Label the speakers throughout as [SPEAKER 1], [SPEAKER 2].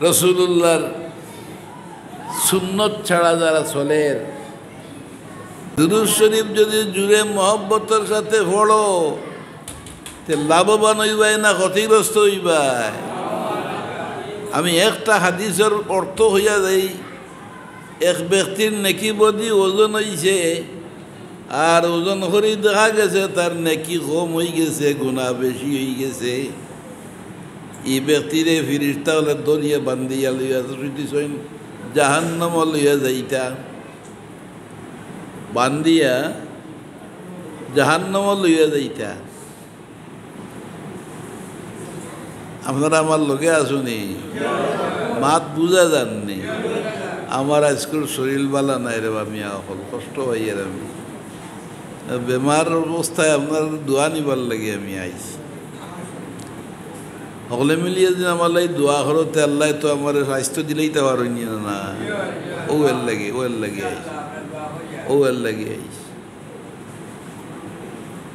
[SPEAKER 1] রাসূলুল্লাহর সুন্নত ছাড়া যারা চলের দুরূদ শরীফ যদি জুড়ে মহব্বতের সাথে পড়ো তে লাভবান হইবাই না ক্ষতিগ্রস্ত হইবাই। আমি একটা হাদিসের অর্থ হইয়া যাই, এক ব্যক্তির নেকি বদি ওজন হইছে আর ওজন করে দেখা গেছে তার নেকি কম হয়ে গেছে, গুনাহ বেশি হয়ে গেছে। এই ব্যক্তিরে ফিরিস্তা হলে দরিয়া বান্ধিয়া লইয়া শুইতেছেন জাহান্নাম লইয়া যাইতা, বান্ধিয়া জাহান্নাম লইয়া যাইতা। আপনারা আমার লোকে আসুনি, মাত বুঝা যাননি। আমার আজকাল শরীর বালা নাই রে, আমি হল কষ্ট হই আর আমি বেমার অবস্থায় আপনার দোয়া নিবার লাগে আমি আইছি। সকলে মিলিয়ে দিন আমার লাই দোয়া করতে আল্লাহ তো আমার স্বাস্থ্য দিলেই তো আর না, ও এর লাগে আইস, ও এর লাগে আইস।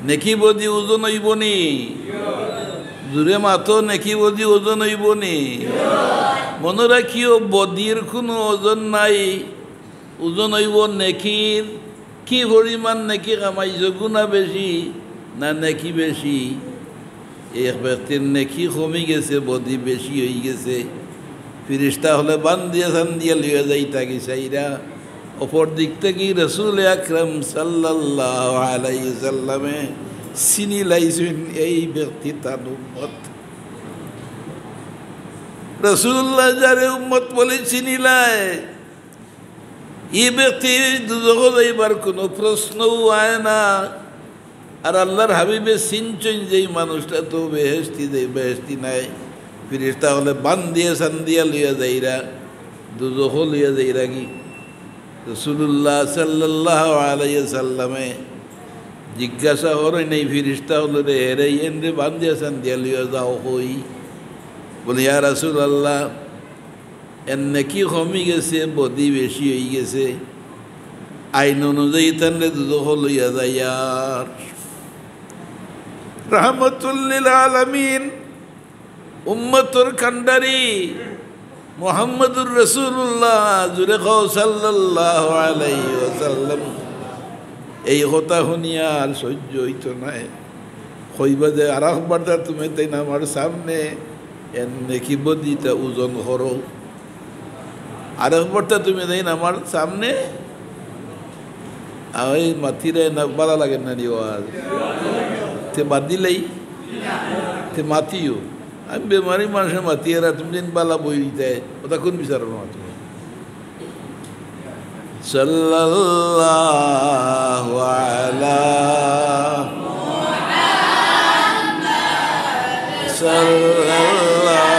[SPEAKER 1] নেকি বদি ওজন হইব নি, জুড়ে মাতো নেকি বদি ওজন হইব নি। মনে রাখিও বদির কোনো ওজন নাই, ওজন হইব নেকির। কি পরিমাণ নেকি কামাইছ, গুণা বেশি না নেকি বেশি। এক ব্যক্তির নেকি কমে গেছে, বদি বেশি হয়ে গেছে, ফিরিস্তা হলে বান্ধিয়া সান্দিয়া লিয়ে যাইতা গেছাইরা। অপর দিক থেকে রাসূল আকরাম সাল্লাল্লাহু আলাইহি ওয়াসাল্লামে চিনি লাইছেন এই ব্যক্তি তার উম্মত। রাসূলুল্লাহ যারে উম্মত বলে চিনিলায়, এই ব্যক্তি দুজক যাইবার কোনো প্রশ্নও আয় না। আর আল্লাহর হাবিবে চিনছেন যেই মানুষটা তো বেহেশতি নাই, ফিরিস্তা হলে বান্ধিয়া সান্দিয়া লইয়া যাইরা, দুজক লইয়া যাইরা। কি রাসূলুল্লাহ সাল্লাল্লাহু আলাইহি ওয়াসাল্লামে জিজ্ঞাসা করেন এই ফিরিস্তা হলো রে এরে এনে বান্ধিয়া সান্দিয়া লইয়া যাও হই। বলে ইয়া রাসূলুল্লাহ, এর নেকি কমে গেছে, বদি বেশি হয়ে গেছে, আইন অনুযায়ী তাহলে দুজক লইয়া যাইয়ার। রাহমাতুল লিল আলামিন উম্মতুর কান্ডারি মুহাম্মদুর রাসূলুল্লাহ জুরে খাও সাল্লাল্লাহু আলাইহি ওয়াসাল্লাম এই কথা শুনিয়া আর সহ্য হইত নাই। কইবা যে আর একবারটা তুমি তাই না আমার সামনে এর নেকি বদিটা ওজন করো, আর একবারটা তুমি তাই না আমার সামনে। ওই মাতিরে না ভালো লাগে না রিওয়াজ তে বাদ দিলেই তে মাতিও। আমি বেমারি মানুষের মাতিয়েরা তুমি দিন বালা বই দিতে ওটা কোন বিচার মাতো। সাল্লাল্লাহু আলা মুহাম্মাদ সাল্লাল্লাহু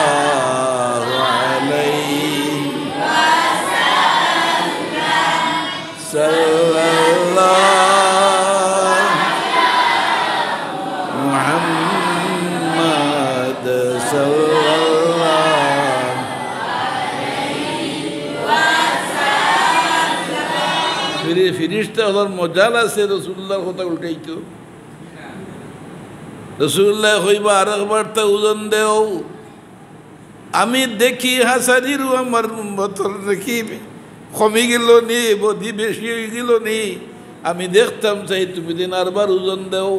[SPEAKER 1] আলাইহি ওয়াসাল্লাম সাল্লাল্লাহু মুহাম্মাদ সাল্লাল্লাহু ফিরিস্তা হলার মজাল আছে। রাসূলুল্লাহর কথা উল্টাইতো, রাসূলুল্লাহ কইবা আর একবার তা ওজন দেও। আমি দেখি হাসারিরু আমার উম্মতর দেখি কমে গেল নি, বদি বেশি হয়ে গেল নি, আমি দেখতাম চাই তুমি দিন আরবার ওজন দেও।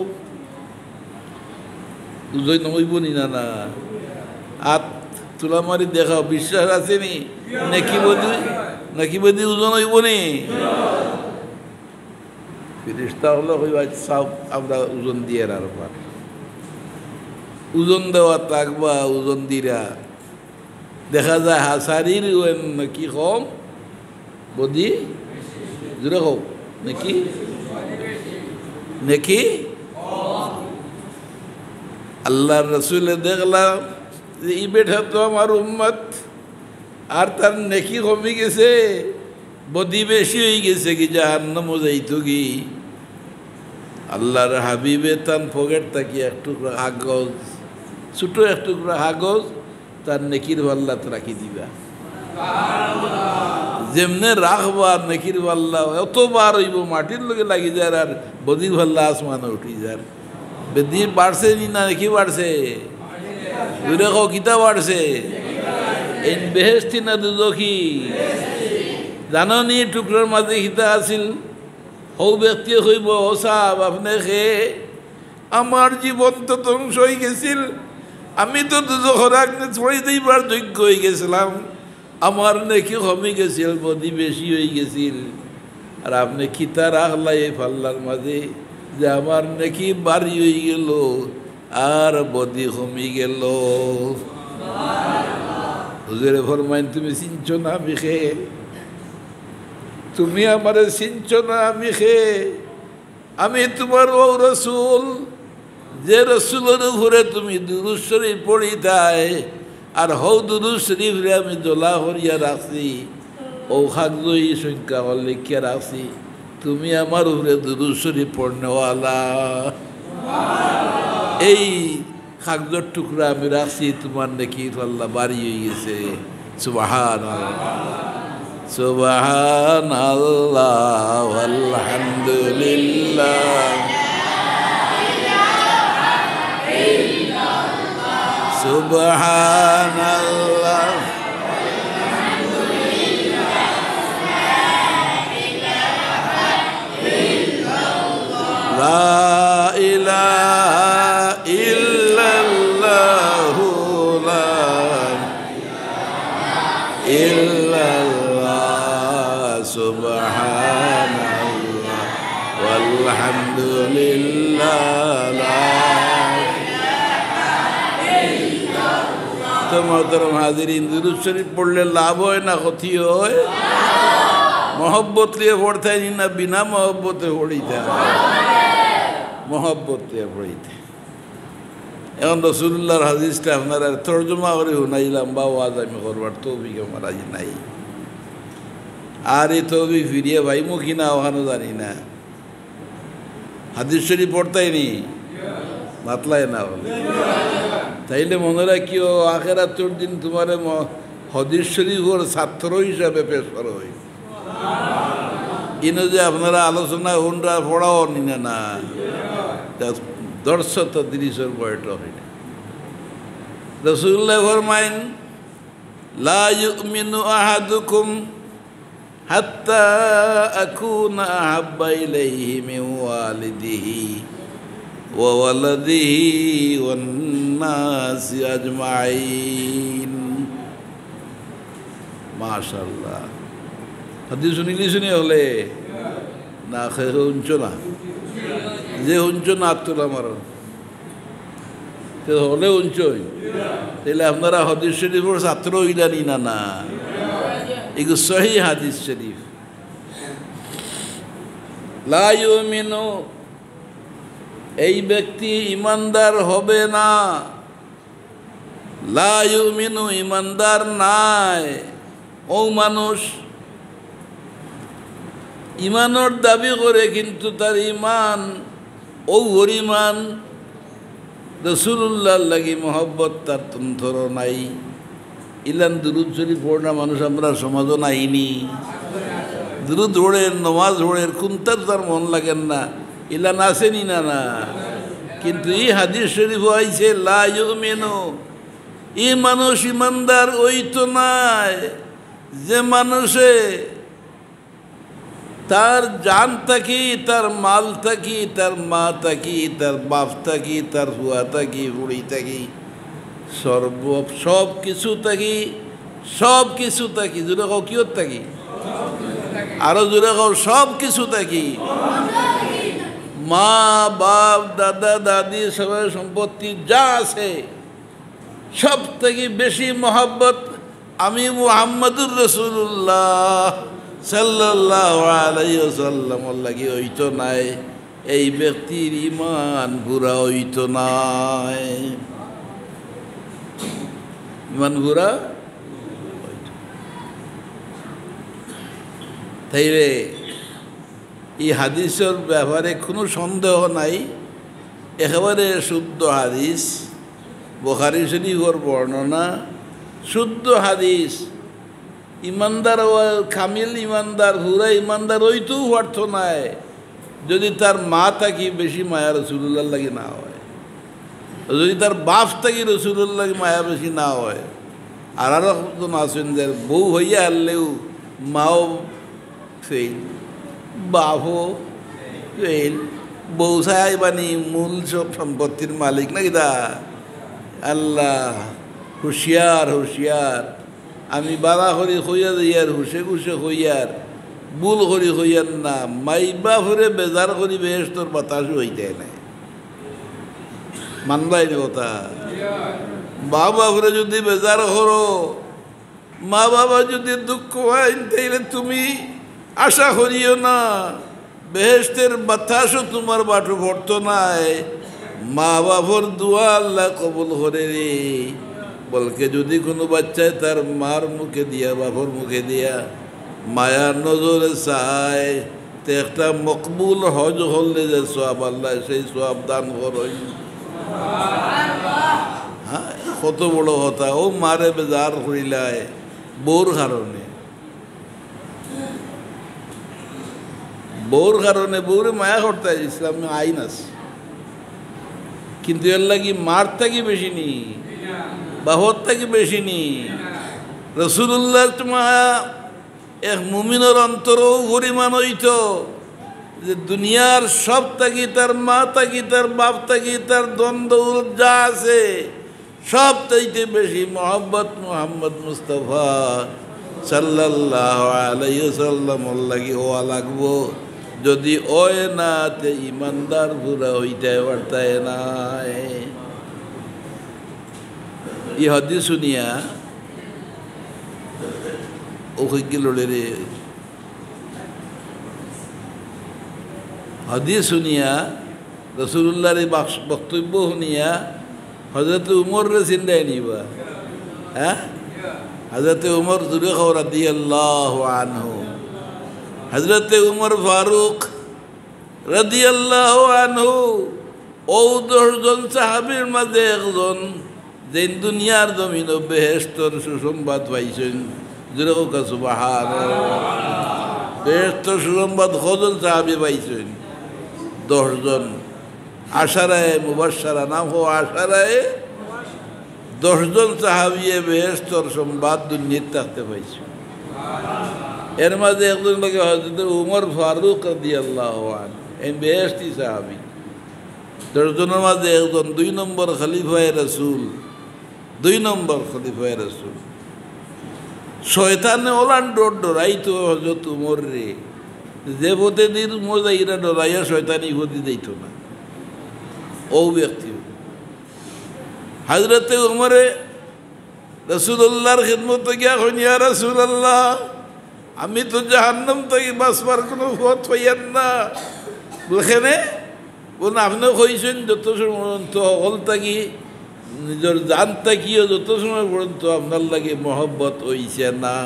[SPEAKER 1] ওজন হইব নি না না হাত তুলা মারি দেখাও, বিশ্বাস আছে নি নাকি বদি ওজন হইব নি। ফিরিস্তা হলো কইবা সব আমরা ওজন দিয়ে আরবার ওজন দেওয়া থাকবা, ওজন দিরা দেখা যায় হাসারির নাকি কম, বদি জোরে হোক নাকি নাকি। আল্লাহর রাসূলে দেখলাম যে এই বেটা তো আমার উম্মত, আর তার নেকি কমে গেছে, বদি বেশি হয়ে গেছে, কি জাহান্নামে যাইতো কি। আল্লাহর হাবিবে তার পকেট থাকি এক টুকরা কাগজ, ছোট এক টুকরা কাগজ তার নেকির পাল্লাত রাখি দিবা। যেমনে রাখবা নেকির পাল্লা অতবার হইব মাটির লগে লাগি যায়, আর বদির পাল্লা আসমানে উঠি যায়। বেদি বাড়ছে নি না নেকি বাড়ছে, দূরে কিতা বাড়ছে, ইন বেহেস্তি না দুদখি জাননি টুকরার মাঝে হিতা আছিল হৌ ব্যক্তি হইব ও সাহাব আপনি খেয়ে আমার জীবন তো ধ্বংস হয়ে গেছিল আমি তো দুদখর আগুনে ছড়াই দিবার যোগ্য হয়ে গেছিলাম আমার নাকি কমে গেছিল বদি বেশি হয়ে গেছিল আর আপনি খিতা রাখলাই ফাল্লার মাঝে যে আমার নাকি বাড়ি হয়ে গেল আর বদি কমে গেল হুজুরে ফরমাইন তুমি চিনছো না আমি খেয়ে তুমি আমারে চিনছো না আমি খেয়ে আমি তোমার ও রসুল যে রসুলের উপরে তুমি দুরূদ শরীফ পড়িতাই আর হৌ দুরূদ শরীফরে আমি দোলা করিয়া রাখছি ও খাদ্যই সংখ্যা লিখিয়া রাখছি তুমি আমার উপরে দুরূদ শরীফ পড়নেওয়ালা এই কাগজের টুকরা আমি রাখছি তোমার নাকি আল্লাহ বাড়ি হয়ে গেছে সুবহানাল্লাহ সুবহানাল্লাহ আলহামদুলিল্লাহ সুবহানাল্লাহ লা ইলাহা ইল্লাল্লাহু লা ইল্লাল্লাহ সুবহানাল্লাহ ওয়ালহামদুলিল্লাহ তো মোহতরম হাজিরিন দুরূদ শরীফ পড়লে লাভ হয় না ক্ষতি হয় মহব্বত লিয়ে পড়তে না বিনা মহব্বতে পড়িতে মহব্বত লিয়ে পড়িতে এখন রসুল্লাহর হাদিসটা আপনারা তর্জমা করে শুনাইলাম বা ওয়াজ আমি করবার তৌফিক আমার আজ নাই আর এই তৌফিক ফিরিয়ে ভাইমু কিনা ওখানে জানি না হাদিস শরীফ পড়তাই নি মাতলাই না বলে তাইলে মনে রাখিও আখেরাতের দিন তোমার হাদিস শরীফের ছাত্র হিসাবে পেশ করা হয় ইনো যে আপনারা আলোচনা হুনরা পড়াও নিনা না দর্শত তিরিশের বয়টা হয় না রাসূলুল্লাহ ফরমাইন লা ইউমিনু আহাদুকুম হাত্তা আকুনা আহাব্বা ইলাইহি মিন ওয়ালিদিহি ওয়া ওয়ালাদিহি ওয়ান নাসি আজমাইন মাশাআল্লাহ হাদিস শুনি হলে না খেয়ে শুনছো না যে শুনছো না আত্মলা মারো হলে শুনছই তাহলে আপনারা হাদিস শরীফের ছাত্র হইলানি না না এগুলো সহি হাদিস শরীফ লা ইউমিনু এই ব্যক্তি ইমানদার হবে না লা ইউমিনু ইমানদার নাই ও মানুষ ইমানের দাবি করে কিন্তু তার ইমান ও হরিমান রসুল্লাহর লাগি মহব্বত তার তন্ত্র নাই ইলান দুরুদ শরীফ পড়না মানুষ আমরা সমাজও নাইনি দুরুদ পড়ের নমাজ পড়ের কোনটার তার মন লাগেন না ইলান আসেনি না না কিন্তু এই হাদিস শরীফ আইছে লা ইউমিনু ই মানুষ ইমানদার ওই তো নাই যে মানুষে তার জান থাকি তার মাল থাকি তার মা থাকি তার বাপ থাকি তার হুয়া থাকি বুড়ি থাকি সব কিছু থাকি জোরে কও কিয়ত থাকি আরো জোরে কও সব কিছু থাকি মা বাপ দাদা দাদি সবার সম্পত্তি যা আছে সব থেকে বেশি মহব্বত আমি মুহাম্মদুর রাসূলুল্লাহ সাল্লাল্লাহু আলাইহি ওয়াসাল্লাম লাগি হইতো নাই এই ব্যক্তির ইমান পুরা হইতো নাই ইমান পুরা তাইলে এই হাদিসের ব্যাপারে কোনো সন্দেহ নাই একেবারে শুদ্ধ হাদিস বুখারী শরীফের বর্ণনা শুদ্ধ হাদিস ইমানদার কামিল ইমানদার হুরা ইমানদার ওইতেও অর্থ নাই যদি তার মা থাকি বেশি মায়া রসুল্লাহর লাগি না হয় যদি তার বাপ থাকি রসুল্লাহর লাগি মায়া বেশি না হয় আর একজন আছেন যে বউ হইয়া আনলেও মাও ফেল, বাপও ফেল, বউ ছাই বানি মূল সব সম্পত্তির মালিক নাকি দা। আল্লাহ হুঁশিয়ার হুঁশিয়ার, আমি বালা করি হইয়া যাইয়ার হুসে ঘুষে হইয়ার ভুল করি হইয়ার না, মাইবা ফরে বেজার করি বেহেশতর বাতাসও হইতে নাই। মানবাই না কথা। মা বাপরে যদি বেজার করো, মা বাবা যদি দুঃখ হয় তাইলে তুমি আশা করিও না বেহেশতের বাতাসও তোমার বাটু ভরত নাই। মা বাপর দোয়া আল্লাহ কবুল করে রে। বলকে যদি কোনো বাচ্চায় তার মার মুখে দিয়া বাপর মুখে দিয়া মায়ার নজরে চায় তো একটা মকবুল হজ হলে যে সব আল্লাহ সেই সব দান করই। হ্যাঁ, কত বড় কথা। ও মারে বেজার করিলায় বউর কারণে, বউর কারণে বউরে মায়া করতে ইসলামে আইন আছে, কিন্তু এর লাগি মার থাকি বেশি নি, বাহর থাকি বেশি নি। রসুল্লাহ মায়া এক মুমিনের অন্তরও গরিমান হইত যে দুনিয়ার সব থাকি তার মা থাকি তার বাপ থাকি তার দ্বন্দ্ব যা আছে সব চাইতে বেশি মোহাম্মদ মুহাম্মদ মুস্তাফা সাল্লাল্লাহু আলাইহি ওয়াসাল্লাম লাগি হওয়া লাগবো। যদি ওয় না তে ইমানদার পুরা হইতে পারতায় নাই। ই হাদিস শুনিয়া ওকে গেল রে, হাদিস শুনিয়া রসুল্লাহর এই বক্তব্য শুনিয়া হযরত উমর রে চিন্তায় নিবা। হ্যাঁ, হযরত উমর রাদিয়াল্লাহু আনহু, হযরত উমর ফারুক রাদিয়াল্লাহু আনহু ও 10 জন সাহাবীর মাঝে একজন যে দুনিয়ার জমিন বেহেশতর সুসংবাদ পাইছেন। যেরকম সুবহানাল্লাহ, বেহেশতর সুসংবাদ কজন সাহাবী পাইছেন? 10 জন। আশারায়ে মুবাশশারা নাম হো আশারায়ে, 10 জন সাহাবিয়ে বেহেশতর সংবাদ দুনিয়াতে থাকতে পাইছে। এর মাঝে একজন লোকে হযরত উমর ফারুক রাদিয়াল্লাহু আনহু, এই বেহেশতি সাহাবী। 10 জনের মাঝে একজন 2 নম্বর খলিফায়ে রাসূল, 2 নম্বর খলিফায়ে রাসূল। শয়তানে ওলান ডরাইতো হযরত উমর রে, যে পথে দিন উমর যাইরা ডরাইয়া শয়তানি গতি দিত না। ও ব্যক্তি হযরতে উমরে রাসূলুল্লাহর খিদমতে গিয়া কইন, ইয়া রাসূলুল্লাহ, আমি তো জাহান্নাম থেকে বাঁচবার কোনো পথ পাইয়ান না। বলখানে বলুন আপনি কইছেন যত সময় পর্যন্ত হল থাকি নিজের জান থাকিও যত সময় পর্যন্ত আপনার লাগে মহব্বত হইছে না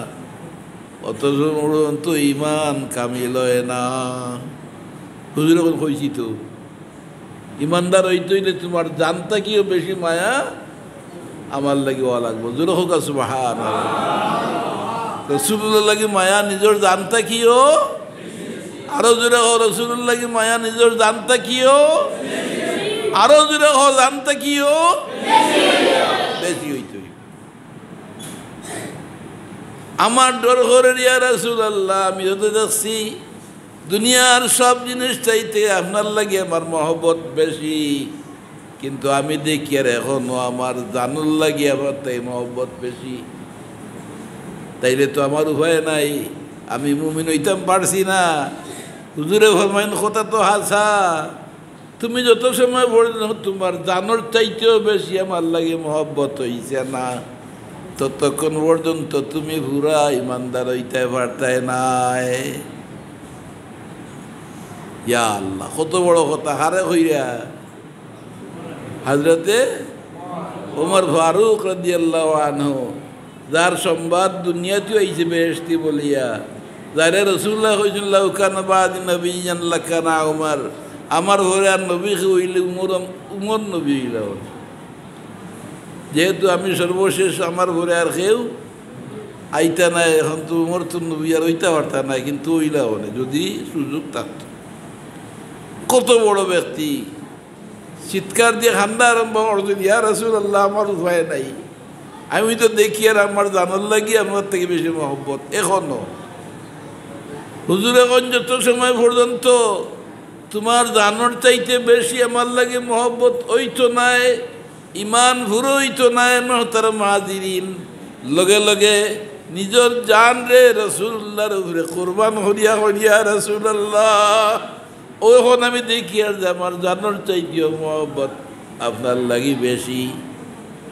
[SPEAKER 1] অত সময় পর্যন্ত ইমান কামিল হয় না। হুজুর এখন কইছি তো ইমানদার হইতে হইলে তোমার জান থাকিও বেশি মায়া আমার লাগে হওয়া লাগবো। জোর হোক সুবহানাল্লাহ। রসুল্লাহ লাগে মায়া নিজের জান থাকিও, আরো জোরে হো রসুল্লাহ লাগে মায়া নিজের জান থাকিও, আরো জোরে হো জান থাকিও বেশি হইতে হইবে। আমার ডর করে ইয়া রাসূলুল্লাহ, আমি যত দেখছি দুনিয়ার সব জিনিস চাইতে আপনার লাগে আমার মহব্বত বেশি, কিন্তু আমি দেখি আর এখনো আমার জানুর লাগে আমার তাই মহব্বত বেশি। তাইলে তো আমার উপায় নাই, আমি মুমিন হইতাম পারছি না। হুজুরে ফরমাইন কথা তো হাসা, তুমি যত সময় পড়েন তোমার জানোর চাইতেও বেশি আমার লাগে মহব্বত হইছে না, ততক্ষণ পর্যন্ত তুমি পুরা ইমানদার হইতে পারতাই নাই। ইয়া আল্লাহ, কত বড় কথা হারে হইয়া হযরতে ওমর ফারুক রাদিয়াল্লাহু আনহু, যার সংবাদ দুনিয়াতেও আইছে বেহেশতি বলিয়া, যারে রাসূলুল্লাহ কইছেন লাউ কানা বাদি নবিয়্যান লাকানা উমর, আমার ঘরে আর নবী হইলে উমর নবী হইল। যেহেতু আমি সর্বশেষ আমার ঘরে আর কেউ আইতা নাই, এখন তো উমর তো নবী আর হইতে পারতা নাই, কিন্তু হইলা হলে যদি সুযোগ থাকত। কত বড় ব্যক্তি চিৎকার দিয়ে কান্দা আরম্ভ করছেন, ইয়া রাসূলুল্লাহ আমার উপায় নাই, আমি তো দেখি আর আমার জানার লাগি আমার থেকে বেশি মহব্বত এখনো। হুজুর এখন যত সময় পর্যন্ত তোমার জানোর চাইতে বেশি আমার লাগে মহব্বত ওইতো নাই, ইমান ভুরো হইতো নাই মহতারাম হাজিরিন, লগে লগে নিজের জান রে রসুল্লাহর উপরে কোরবান হরিয়া হরিয়া রসুল্লাহ, ওখন আমি দেখি আর যে আমার জানোর চাইতেও মহব্বত আপনার লাগি বেশি।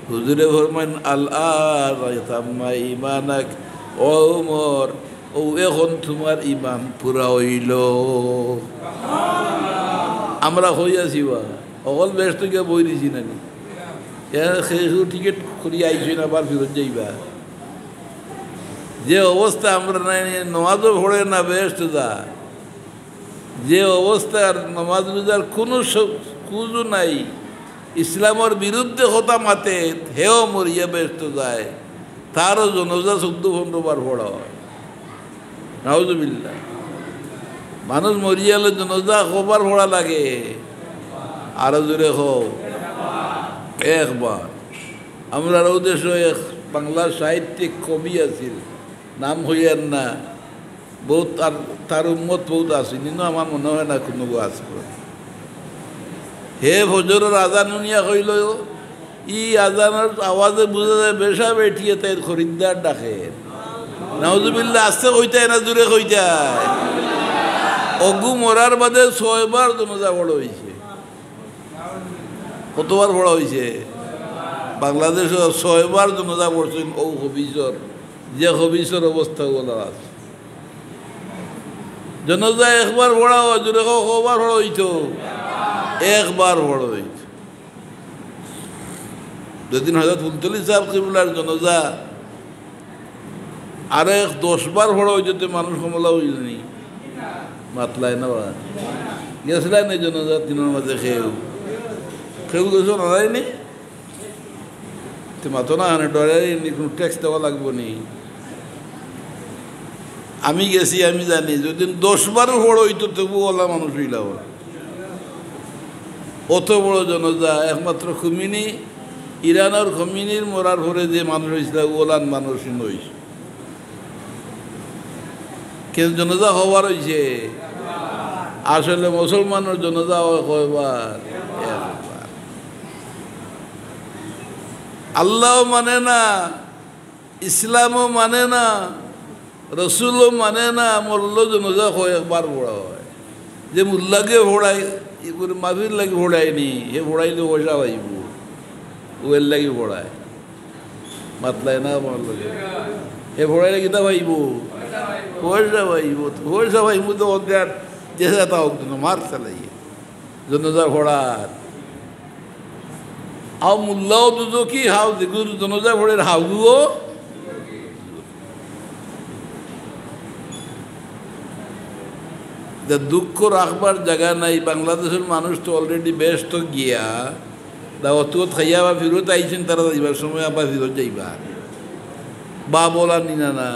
[SPEAKER 1] হুজুরে ফরমান আল্লাহ ইমানাক, ও মোর ও এখন তোমার ইমান পুরা হইল। আমরা হইয়াছি বা অকল ব্যস্ত গিয়ে বই দিছি নাকি, টিকিট করি আইসি না আবার ফেরত যাইবা। যে অবস্থা আমরা নাই, নমাজও ভরে না ব্যস্ত যা, যে অবস্থার নমাজ রোজার কোনো খুঁজও নাই, ইসলামের বিরুদ্ধে হতা মাতে হেও মরিয়া ব্যস্ত যায়, তারও জনজা 14-15 বার পড়া হয়। নাউজুবিল্লাহ। মানুষ মরিয়ালে জনজা কবার পড়া লাগে? আরো জোরে হোক একবার। আমরা দেশ এক বাংলা সাহিত্যিক কবি আছিল, নাম হইয়ার না, বহুত তার উম্মত বহুত আছে, কিন্তু আমার মনে হয় না কোনো আজ করে। হে ফজরের আজান শুনিয়া কইল, ই আজানের আওয়াজে বুঝা যায় বেশা বেঠিয়ে তাই খরিদ্দার ডাকে। নাউজুবিল্লাহ। আসতে কইতায় না জোরে কইতায়? অগু মরার বাদে 6 বার জনজা বড় হয়েছে। কতবার বড় হয়েছে? বাংলাদেশে 6 বার জনজা পড়ছেন ও হবিসর, যে হবিসর অবস্থা বলা আছে। জনজা একবার বড় হয়, জোরে কবার বড় হইত? একবার বড় হইত। যেদিন হযরত ফুলতলি সাহেব কিবলার জনজা আর 10 বার বড় হইতে মানুষ কমলা হইনি, মাতলাই না গেছিলাই না জনজা দিনের মাঝে খেয়েও গেছ নাইনি, মাতো না ডরে কোনো ট্যাক্স দেওয়া লাগবো নি। আমি গেছি, আমি জানি যদি 10 বারও বড় হইতো তবু ওলা মানুষ হইলাম। অত বড় জনজা একমাত্র খুমিনি, ইরানের খুমিনির মরার পরে যে মানুষ হয়েছিল ওলান মানুষ হয়েছে। কিন্তু জনজা হওয়ার হয়েছে আসলে মুসলমানের জনজা কয়বার? একবার। আল্লাহ মানে না, ইসলামও মানে না, রসুলও মানে না, মরল জনজা কয়েকবার ভোড়া হয়। যে মুল্লাকে ভোড়ায় মাফির লাগে ভোড়ায়নি, এ ভোড়াইলে পয়সা পাইব, ওয়ের লাগে ভোড়ায়, মাতলায় না আমার লাগে এ ভোড়াইলে কিতা পাইব? পয়সা পাইব। পয়সা পাইব তো ওদের যেসা তা হোক মার চালাইয়ে জনজা ভোড়ার। আও মুল্লাও দুজো কি হাও যেগুলো জনজা ভোড়ের হাউগুও দুঃখ রাখবার জায়গা নাই। বাংলাদেশের মানুষ তো অলরেডি ব্যস্ত গিয়া অত খাইয়া বা ফিরত আইছেন, তারা যাইবার সময় আবার ফিরত যাইবা বা বলা নিনা না,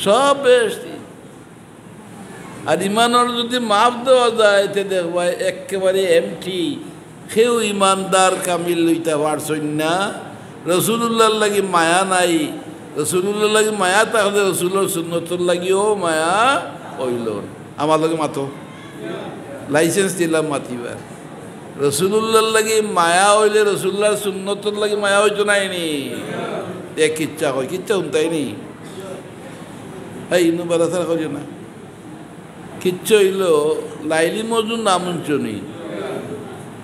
[SPEAKER 1] সব ব্যস্ত। আর ইমানের যদি মাপ দেওয়া যায় তে দেখবা একেবারে এমটি, কেউ ইমানদার কামিল লইতে পারছেন না। রসুল্লাহর লাগি মায়া নাই, রসুল্লাহর লাগি মায়া তাহলে রসুলের সুন্নতর লাগিও মায়া হইল। আমার লগে মাতো লাইসেন্স দিলাম মাতিবার। রসুল্লাহর লাগি মায়া হইলে রসুল্লাহর সুন্নতর লাগি মায়া হইতো নাইনি? এক কিচ্ছা হয়, কিচ্ছা শুনতাইনি এই ইনু বারাসারা করিও না। কিচ্ছু হইল লাইলি মজনু নাম শুনি,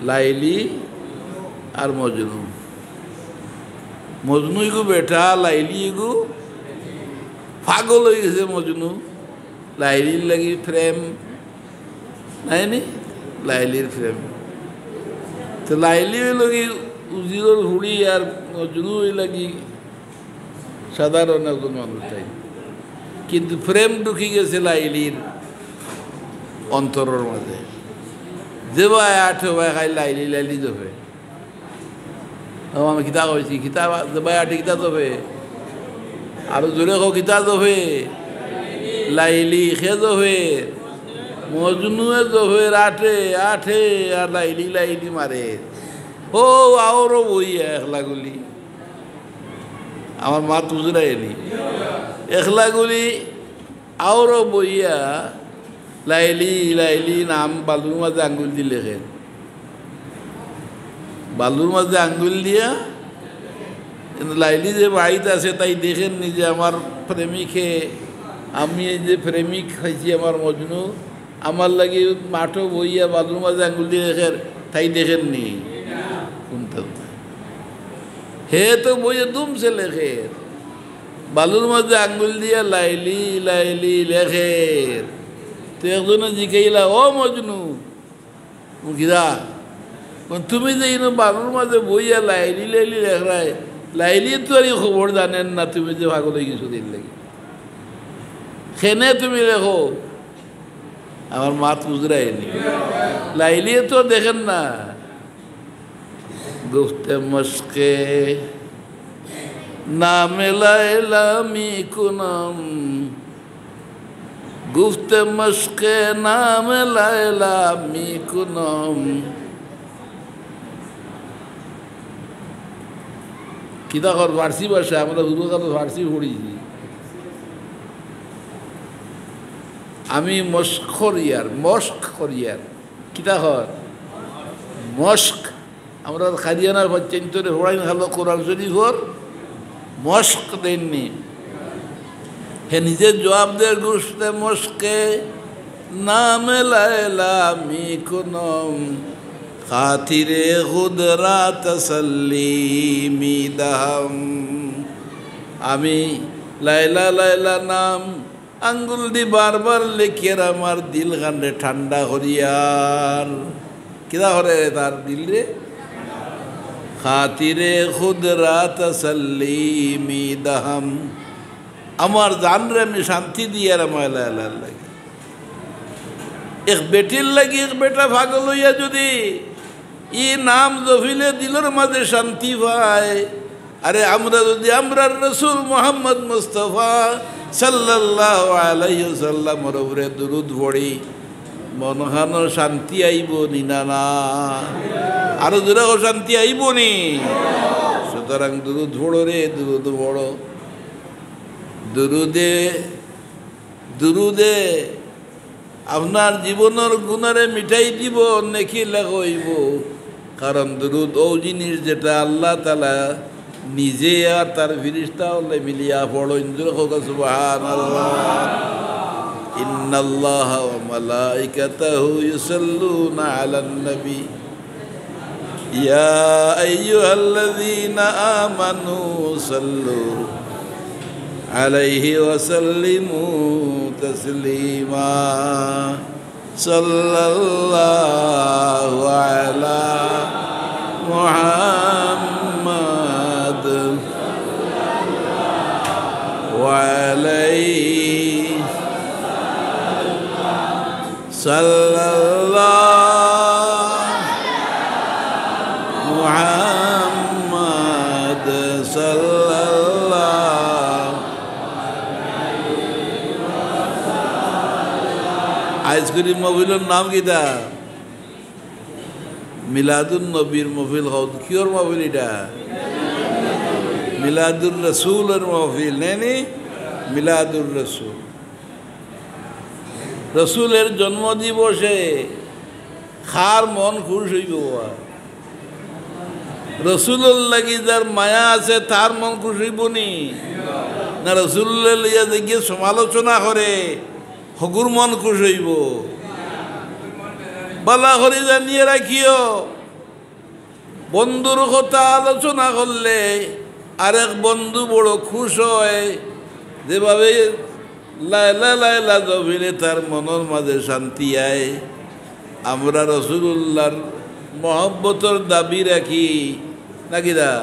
[SPEAKER 1] লাইলি আর মজনু। মজনু ইগু বেটা, লাইলি ইগু পাগল হয়ে গেছে মজনু। লাইলির লাগি প্রেম নাইনি, লাইলির প্রেম তো লাইলি লাগি উজিরর হুড়ি, আর মজনু লাগি সাধারণ একজন মানুষ তাই। কিন্তু প্রেম ঢুকি গেছে লাইলির অন্তরের মাঝে। যে ভাই আঠে ভাই খাই লাইলি লাইলি যাবে, আমি কিতা কইছি কিতা যে ভাই আঠে কিতা যাবে, আরো জোরে হোক কিতা যাবে, লাইলি খে যাবে, মজনুয়ে যাবে আঠে আঠে, আর লাইলি লাইলি মারে। ও আওরও বই একলা গুলি আমার মাত উজরায়নি এখলাগুলি আরও বইয়া লাইলি লাইলি নাম বালুর মাঝে আঙ্গুল দিয়ে লেখেন বালুর মাঝে আঙ্গুল দিয়া লাইলি যে বাড়িতে আছে তাই দেখেননি যে আমার প্রেমিকে আমি এই যে প্রেমিক হয়েছি আমার মজনু আমার লাগি মাঠও বইয়া বালুর মাঝে আঙ্গুল দিয়ে লেখেন তাই দেখেননি শুনতে হে তো বইয়ে দুমছে লেখে বালুর মাঝে আঙ্গুল দিয়া লাইলি লাইলি লেখে তো একজনে জিজ্ঞাইলা ও মজনু গিরা তুমি যে বালুর মাঝে বইয়া লাইলি লাইলি লেখায় লাইলি তো আর খবর জানেন না তুমি যে ভাগলে কিছু দিন লাগে খেনে তুমি লেখো আমার মাত উজরায়নি লাইলি তো দেখেন না গুফতে মস্কে নামে লাইলা মি কুনম গুফতে মস্কে নামে লাইলা মি কুনম কিতা কর ফার্সি ভাষা আমরা হুদুকার ফার্সি পড়িছি আমি মস্ক করিয়ার কিতা কর মস্ক আমরা খারিয়ানার বাচ্চান্তরে হোড়াইন খালো কোরআন শরীফর মস্ক দেননি হে নিজে জবাব দেয় গুস্তে মস্কে নামে লাইলা মি কুনম খাতিরে খুদরা তসল্লিমি দহম আমি লাইলা লাইলা নাম আঙ্গুল দি বারবার লেখিয়ার আমার দিল কান্ডে ঠান্ডা করিয়ার কিরা করে তার দিল রে খাতিরে খুদরা তসল্লিমি দহম আমার জান রে আমি শান্তি দিয়ার আমার লাইলা লাগে এক বেটির লাগি এক বেটা পাগল হইয়া যদি ই নাম জফিলে দিলর মাঝে শান্তি পায় আরে আমরা যদি আমরা রসুল মোহাম্মদ মুস্তফা সাল্লাল্লাহু আলাইহি ওয়াসাল্লামের উপরে দুরূদ পড়ি মনখানো শান্তি আইব নি না না আরো দূরে শান্তি আইব নি সুতরাং দুরূদ পড়ো রে দুরূদ পড়ো দুরুদে আপনার জীবনের গুণারে মিঠাই দিব নেকি লাগাইব কারণ দুরুদ ও জিনিস যেটা আল্লাহ তাআলা নিজে আর তার ফেরেশতা হলে মিলিয়া পড়ো ইন্দ্র হোক সুবহানাল্লাহ ইন্নাল্লাহা ওয়া মালাইকাতাহু ইউসাল্লুনা আলান নবী ইয়া আইয়ুহাল্লাযীনা আমানু সাল্লু আলাইহি ওয়া সাল্লিমু তাসলিমা সাল্লাল্লাহু আলা মুহাম্মাদ ওয়া আলাইহি সাল্লাল্লাহু মুহাম্মাদ সাল্লাল্লাহু আইসক্রিম মহফিলের নাম কিতা মিলাদুন নবীর মহফিল হও কিয়র মহফিল এটা মিলাদুর রসুলের মহফিল নেই মিলাদুর রসুল রসুলের জন্মদিবসে খার মন খুশ হইব রসুলের লাগি যার মায়া আছে তার মন খুশ হইব নি না রসুলের লিয়া দেখিয়ে সমালোচনা করে হগুর মন খুশ হইব বালা করে জানিয়ে রাখিও বন্ধুর কথা আলোচনা করলে আরেক বন্ধু বড় খুশ হয় যেভাবে লাইলা লাইলা জবিলে তার মনের মাঝে শান্তি আয় আমরা রসুল্লাহর মহব্বতর দাবি রাখি নাকি দা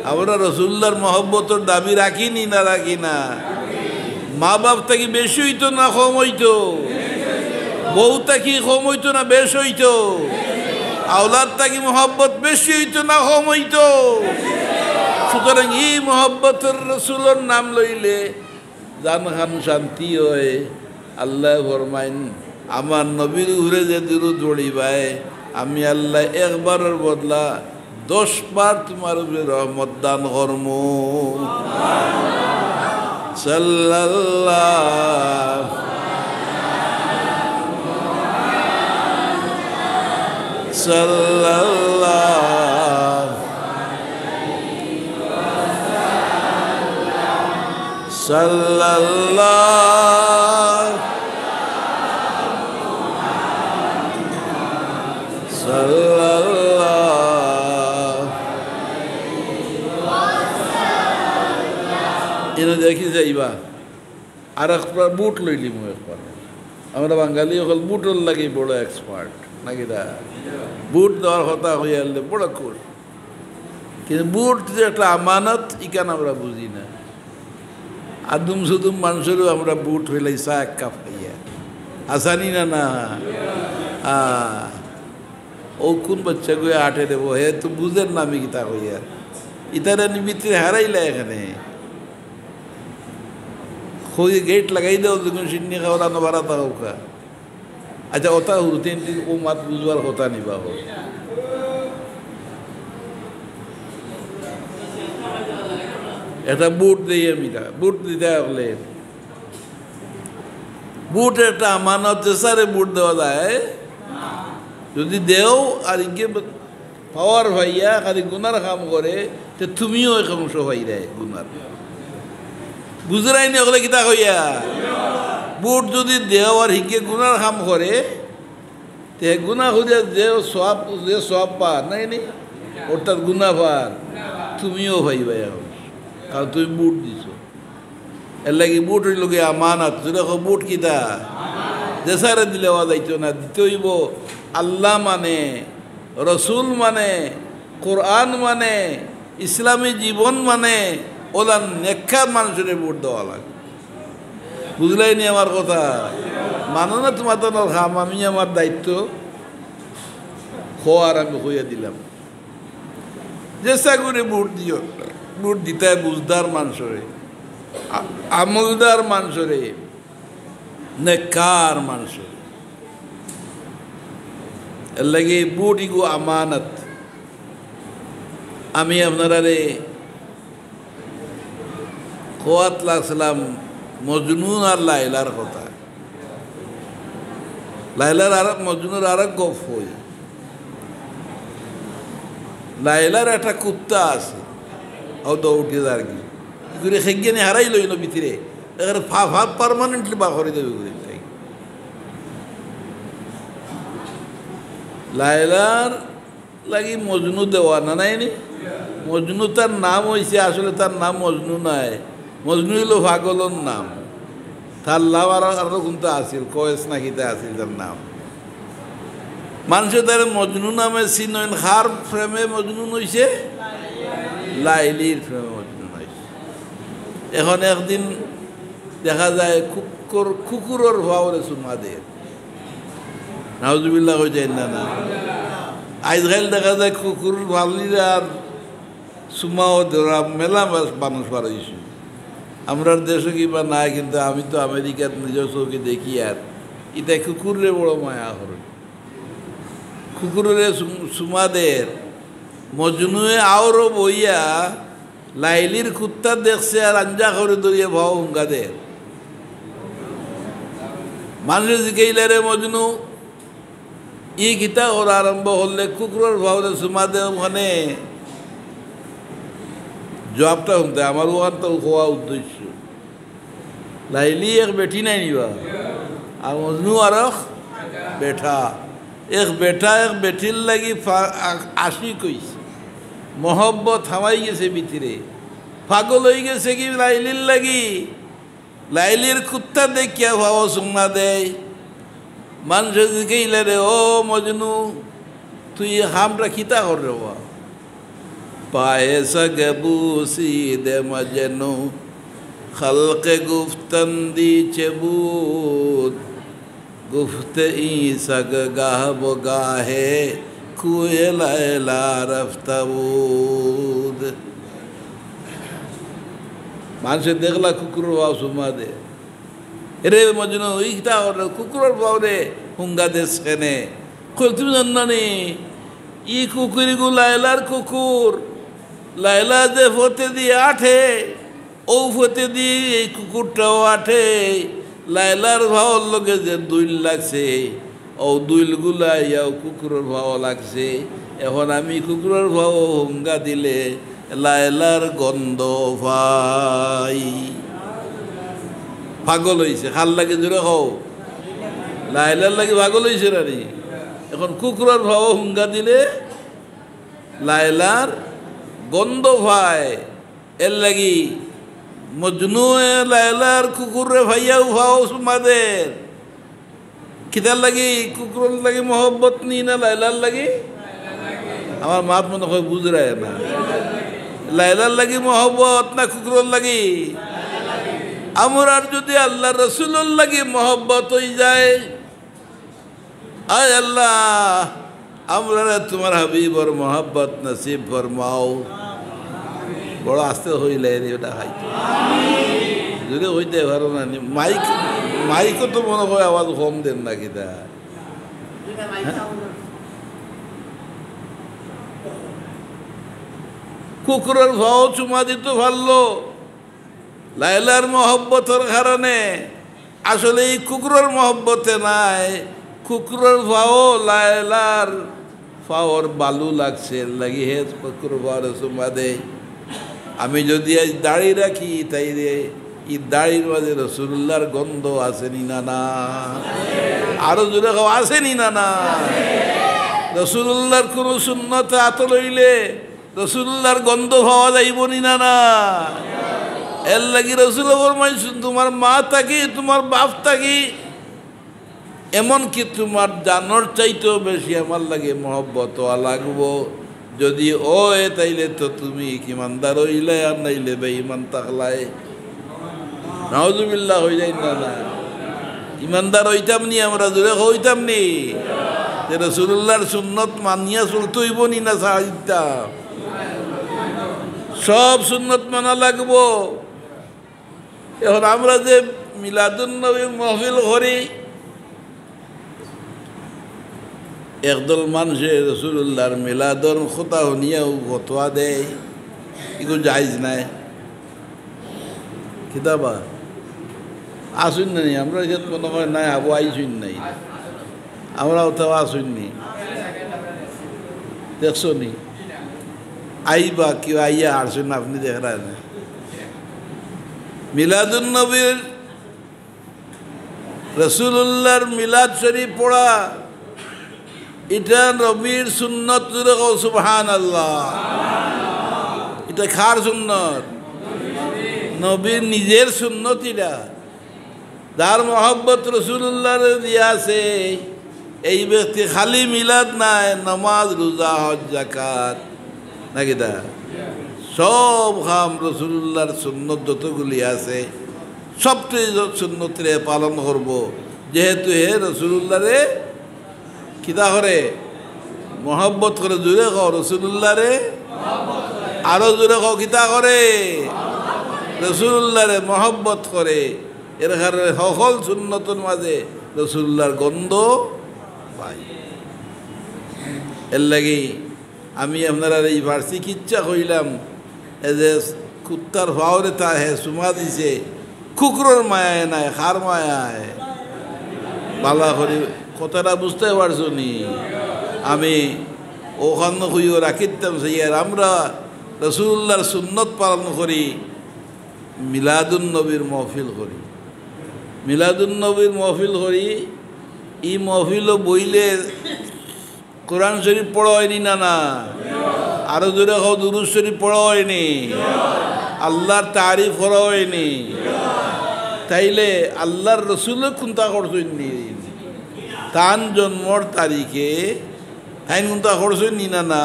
[SPEAKER 1] আমরা রসুল্লাহর মহব্বতর দাবি রাখি নি না রাখি না মা বাপ থাকি বেশি হইতো না কম হইতো বউ থাকি কম হইতো না বেশ হইতো আওলাদ থাকি মহব্বত বেশি হইতো না কম হইতো সুতরাং এই মহব্বতের রসুলের নাম লইলে জানখান শান্তি হয় আল্লাহ ফরমাইন আমার নবীর উপরে যে দুরূদ পড়িবায় আমি আল্লাহ একবারের বদলা 10 বার তোমার উপরে রহমত দান কর্ম সাল্লাল্লাহু সাল্লাল্লাহু সাল্লাল্লাহু সাল্লাল্লাহু এনে দেখি যাইবা আর একবার বুট লইলি মই একবার আমরা বাঙালি হল বুটর লাগি বড় এক্সপার্ট নাকি দা বুট দেওয়ার কথা হয়ে আনলে বড় খুশ কিন্তু বুট যে একটা আমানত ইকান আমরা বুঝি না আদুম সুদুম মানুষেরও আমরা বুট হইলে চা এক কাপ খাইয়া আসানি না না ও কোন বাচ্চা গুয়ে আটে দেবো হে তো বুঝেন না আমি কিতা হইয়া ইতারা নিমিত্তে হারাইলা এখানে खोई गेट लगाई दो लेकिन शिन्नी का वाला नवारा था होगा अच्छा होता होते हैं वो मत बुझवार होता नहीं बाबू ऐसा बूट दिए मिला बूट दिया अगले बूट ऐसा अमानत जैसा रे बूट देवाला है यदि देव और इनके पावर भैया खाली गुनार काम करे तो तुम्हीं हो एक अंश भाई रहे गुनार বুঝরাই নি ওগুলো কিতা কইয়া বুট যদি দেহ আর হিকে গুনার কাম করে তে গুনাহ হইলে যে সওয়াব পা নাই নি অর্থাৎ গুনাহ পার তুমিও ভাইবা এখন কারণ তুমি বুট দিছো এর লাগি বুট হইল গিয়ে আমানত যদি বুট কিতা দেশারে দিলে ওয়া যাইতো না দিতে হইব আল্লাহ মানে রসুল মানে কোরআন মানে ইসলামী জীবন মানে ওলা নেককার মানুষের ভোট দেওয়া লাগে বুঝলাই নি আমার কথা মানো না তোমার তো খাম আমি আমার দায়িত্ব খোয়ার আমি হইয়া দিলাম চেষ্টা করে ভোট দিও ভোট দিতে বুঝদার মানুষরে আমলদার মানুষরে নেককার মানুষরে এর লাগে ভোট ইগো আমানত আমি আপনারা কোয়াত লাগছিলাম মজনুন আর লাইলার কথা লাইলার আর মজনুর আর এক গপ হই লাইলার একটা কুত্তা আছে ও তো উঠে আর কি ঘুরে খেগিয়ে হারাই লইল ভিতরে এখানে ফাফ পারমানেন্টলি বা করে দেবে ঘুরে লাইলার লাগি মজনু দেওয়া না নাইনি মজনু তার নাম হয়েছে আসলে তার নাম মজনু নাই মজনু হইল পাগলর নাম তার নাম আরো কিন্তু আসিল কয়েস নাকিতে আসিল তার নাম মানুষের তার মজনু নামে চিনইন খার প্রেমে মজনু হইছে লাইলির প্রেমে মজনু হয়েছে এখন একদিন দেখা যায় কুকুরের ভাওরে চুমা দেয় নাউজুবিল্লাহ হয়ে যায় না আজকাল দেখা যায় কুকুর ভাবলিরা আর চুমাও ধরা মেলা মানুষ বাড়াইছে আমরা দেশে কিংবা নাই কিন্তু আমি তো আমেরিকার নিজের চোখে দেখি আর এটা কুকুরে বড় মায়া করে কুকুরের সুমাদের মজনুয়ে আওরও বইয়া লাইলির কুত্তা দেখছে আর আঞ্জা করে ধরিয়ে ভাও হুঙ্গাদের মানুষের জিকাইলে রে মজনু ই গীতা ওর আরম্ভ হলে কুকুরের ভাওরে সুমাদে ওখানে জবাবটা শুনতে আমার ওখান তো হওয়া উদ্দেশ্য লাইলি এক বেটি নাই নিবা আর মজনু আর বেঠা এক বেটা এক বেটির লাগি আশি কইছে মহব্বত হামাই গেছে ভিতরে পাগল হয়ে গেছে কি লাইলির লাগি লাইলির কুত্তা দেখিয়া ভাও সুমা দেয় মানুষ জিকাইলে রে ও মজনু তুই হামরা খিতা কর রে বা পায়ে সগবুসি দে মজনু খলকে গুফতন্দি চেবুদ গুফতে ই সগ গাহ বগাহে কুয়ে লাইলা রফতাবুদ মানুষের দেখলা কুকুর ভাও সুমা দে রে মজনু ইটা কুকুরের ভাও রে হুঙ্গা দেশ কেনে তুমি জান নি ই কুকুরগু লাইলার কুকুর, লাইলা যে ফতে দিয়ে আঠে ও ফতে দিয়ে এই কুকুরটাও আঠে। লাইলার ভাওয়ার লগে যে দুইল লাগছে ও দুইলগুলা ইয়াও কুকুরের ভাও লাগছে। এখন আমি কুকুরের ভাও হুঙ্গা দিলে লাইলার গন্ধ ভাই পাগল হয়েছে। খাল লাগে জোরে খাও, লাইলার লাগে পাগল হয়েছে রানি। এখন কুকুরের ভাও হুঙ্গা দিলে লাইলার গন্ধ ভাই। এর লাগি মজনু লাইলার কুকুরে ভাইয়াও ভাও সুমাদের কিতার লাগি কুকুরের লাগি মহব্বত নি না লাইলার লাগি? আমার মাত মনে হয় বুঝরায় না। লাইলার লাগি মহব্বত না কুকুরের লাগি? আমার আর যদি আল্লাহ রসুলের লাগি মহব্বত হয়ে যায়, আয় আল্লাহ আমরা তোমার হাবিবর মহব্বত নসিব ফরমাও। বড় আস্তে হইলে ওটা হয়তো যদি হইতে পারো না। মাইকও তো মনে হয় আওয়াজ কম দেন না কিতা। কুকুরের ভাও চুমা দিতে পারলো লাইলার মহব্বতের কারণে। আসলে এই কুকুরের মহব্বতে নাই, কুকুরের ভাও লাইলার ফাওয়ার বালু লাগছে লাগি হে কুকুর ভাওয়ার চুমা দেয়। আমি যদি আজ দাড়ি রাখি তাই রে এই দাড়ির মাঝে রসুল্লাহর গন্ধ আসেনি না না? আরো জোরে খাও, আসেনি না না? রসুল্লাহর কোনো সুন্নতে হাত লইলে রসুল্লাহর গন্ধ পাওয়া যাইবনি না না? এর লাগি রসুল ফরমাইছেন তোমার মা থাকি তোমার বাপ থাকি এমনকি তোমার জানোর চাইতেও বেশি আমার লাগে মহব্বত লাগবো। যদি ও তাইলে তো তুমি ইমানদার হইলে আর নাইলে বেঈমান থাকলাই। নাউজুবিল্লাহ হয়ে যাই না না? ইমানদার হইতাম নি আমরা, জোরে হইতাম নি যে রাসূলুল্লাহর সুন্নত মানিয়া চলতে হইব নি না? সাহিত্যম সব সুন্নত মানা লাগবো। এখন আমরা যে মিলাদুন নবী মাহফিল করি, একদল মানুষে রাসূলুল্লাহর মিলাদর কথা শুনিয়াও ফতোয়া দেয় এগুলো জায়েজ নাই। কিতাবা আসুন নাই আমরা এখানে মনে হয় নাই আবু আইসুন নাই, আমরা ওটাও আসুন নি দেখছো নি? আইবা কেউ আইয়া আসুন আপনি দেখলেন না? মিলাদুন নবীর রাসূলুল্লাহর মিলাদ শরীফ পড়া এটা নবীর সুন্নত। সুবহানাল্লাহ। এটা কার সুন্নত? নবীর নিজের সুন্নত। এটা যার মহব্বত রাসূলুল্লাহর দিয়া আছে এই ব্যক্তি খালি মিলাদ নাই, নামাজ রোজা হজ যাকাত নাকি তা সব কাম রাসূলুল্লাহর সুন্নত যতগুলি আছে সবটি সুন্নতরে পালন করব। যেহেতু হে রাসূলুল্লাহরে কিতা করে মহব্বত করে, জোরে কও রাসূলুল্লাহরে, আরো জোরে কও কিতা করে? রাসূলুল্লাহরে মহব্বত করে। এর কারণে সকল সুন্নতের মাঝে রাসূলুল্লাহর গন্ধ পাই। এর লাগি আমি আপনারা এই ফার্সি কিচ্ছা কইলাম যে কুত্তার ভাওরে তা হে সুমা দিছে, কুকুরের মায়ায় নাই খার মায়ায়। বালা করি কথাটা বুঝতে পারছো নি? আমি ওখানে খুঁজে রাখিতাম সেই আমরা রাসূলুল্লাহর সুন্নত পালন করি, মিলাদুন নবীর মহফিল করি। মিলাদুন নবীর মহফিল করি। এই মহফিল বইলে কোরআন শরীফ পড়া হয়নি না না? আরো জোরে খাও দুরূদ শরীফ পড়া হয়নি? আল্লাহর তারিফ করা হয়নি? তাইলে আল্লাহর রসুলের কোনটা করছেননি? তান জন্মর তারিখে তাই কোনটা করছেননি না না?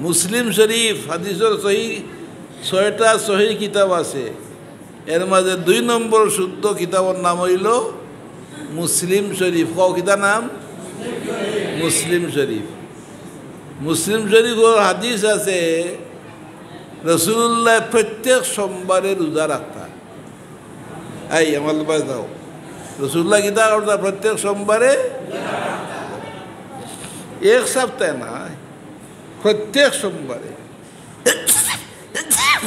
[SPEAKER 1] মুসলিম শরীফ হাদিসের সহি 6টা সহি কিতাব আছে। এর মাঝে 2 নম্বর শুদ্ধ কিতাবের নাম হইল মুসলিম শরীফ। কও কিতা নাম? মুসলিম শরীফ। মুসলিম শরীফের হাদিস আছে রাসূলুল্লাহ প্রত্যেক সোমবারে রোজা রাখতা। এই আমার বাস দাও, রাসূলুল্লাহ কিতা করতা? প্রত্যেক সোমবারে। এক সপ্তাহে না, প্রত্যেক সোমবারে।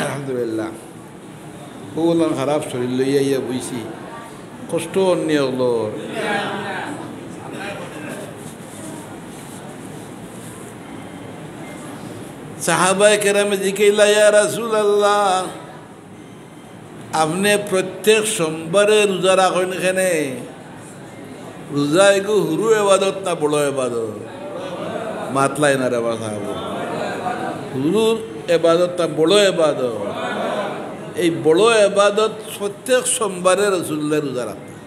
[SPEAKER 1] আলহামদুলিল্লাহ, বললাম খারাপ শরীর লইয়া ইয়া বইছি, কষ্ট অন্য হলো। সাহাবায়ে কেরামে জিজ্ঞাসা, ইয়া রাসূলুল্লাহ, আপনি প্রত্যেক সোমবারে রোজা রাখেন এখানে? রোজা এগু হুরু এবাদত না বড় এবাদত? মাতলাই না রে বাবা, হুরুর এবাদত না বড় এবাদত? এই বড় এবাদত প্রত্যেক সোমবারে রাসূলুল্লাহ রোজা রাখতেন।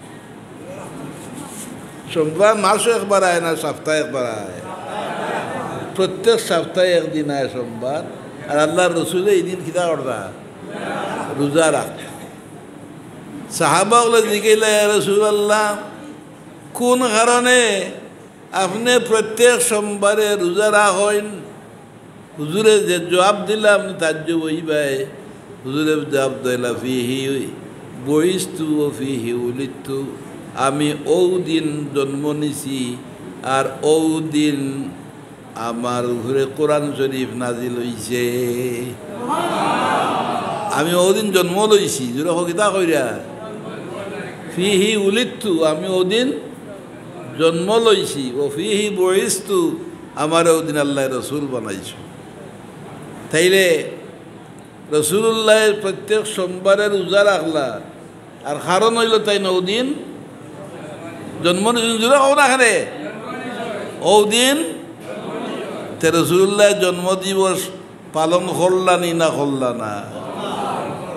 [SPEAKER 1] সোমবার মাসে একবার আয় না, সপ্তাহে একবার আয়, প্রত্যেক সপ্তাহে একদিন আয় সোমবার। আর আল্লাহর রসুল এই দিন খিদা করতা রোজা রাখতেন। সাহাবাগুলো জিজ্ঞাসা, ইয়া রাসূলুল্লাহ, কোন কারণে আপনি প্রত্যেক সোমবারে রোজা রাখেন? হুজুরে যে জবাব দিলা আপনি তাজ্জুব হইবাই। হুজুরে জবাব দিলা, ফিহি বইস্তু ও ফিহি উলিদতু, আমি ও দিন জন্ম নিছি আর ও দিন আমার ঘুরে কোরআন শরীফ নাজিল হইছে। আমি ও দিন জন্ম লইছি, জোরে কিতা কইরা, ফিহি উলিদতু, আমি ও দিন জন্ম লইছি, ও ফিহি বইস্তু, আমার ও দিন আল্লাহ রসুল বানাইছো। তাইলে রসুল্লাহ প্রত্যেক সোমবারে রোজা রাখলা, আর কারণ হইল তাই নদিন জন্ম জুড়ে হোক না খানে ও দিন তে রসুল্লাহ জন্মদিবস পালন করলানি না করলা না?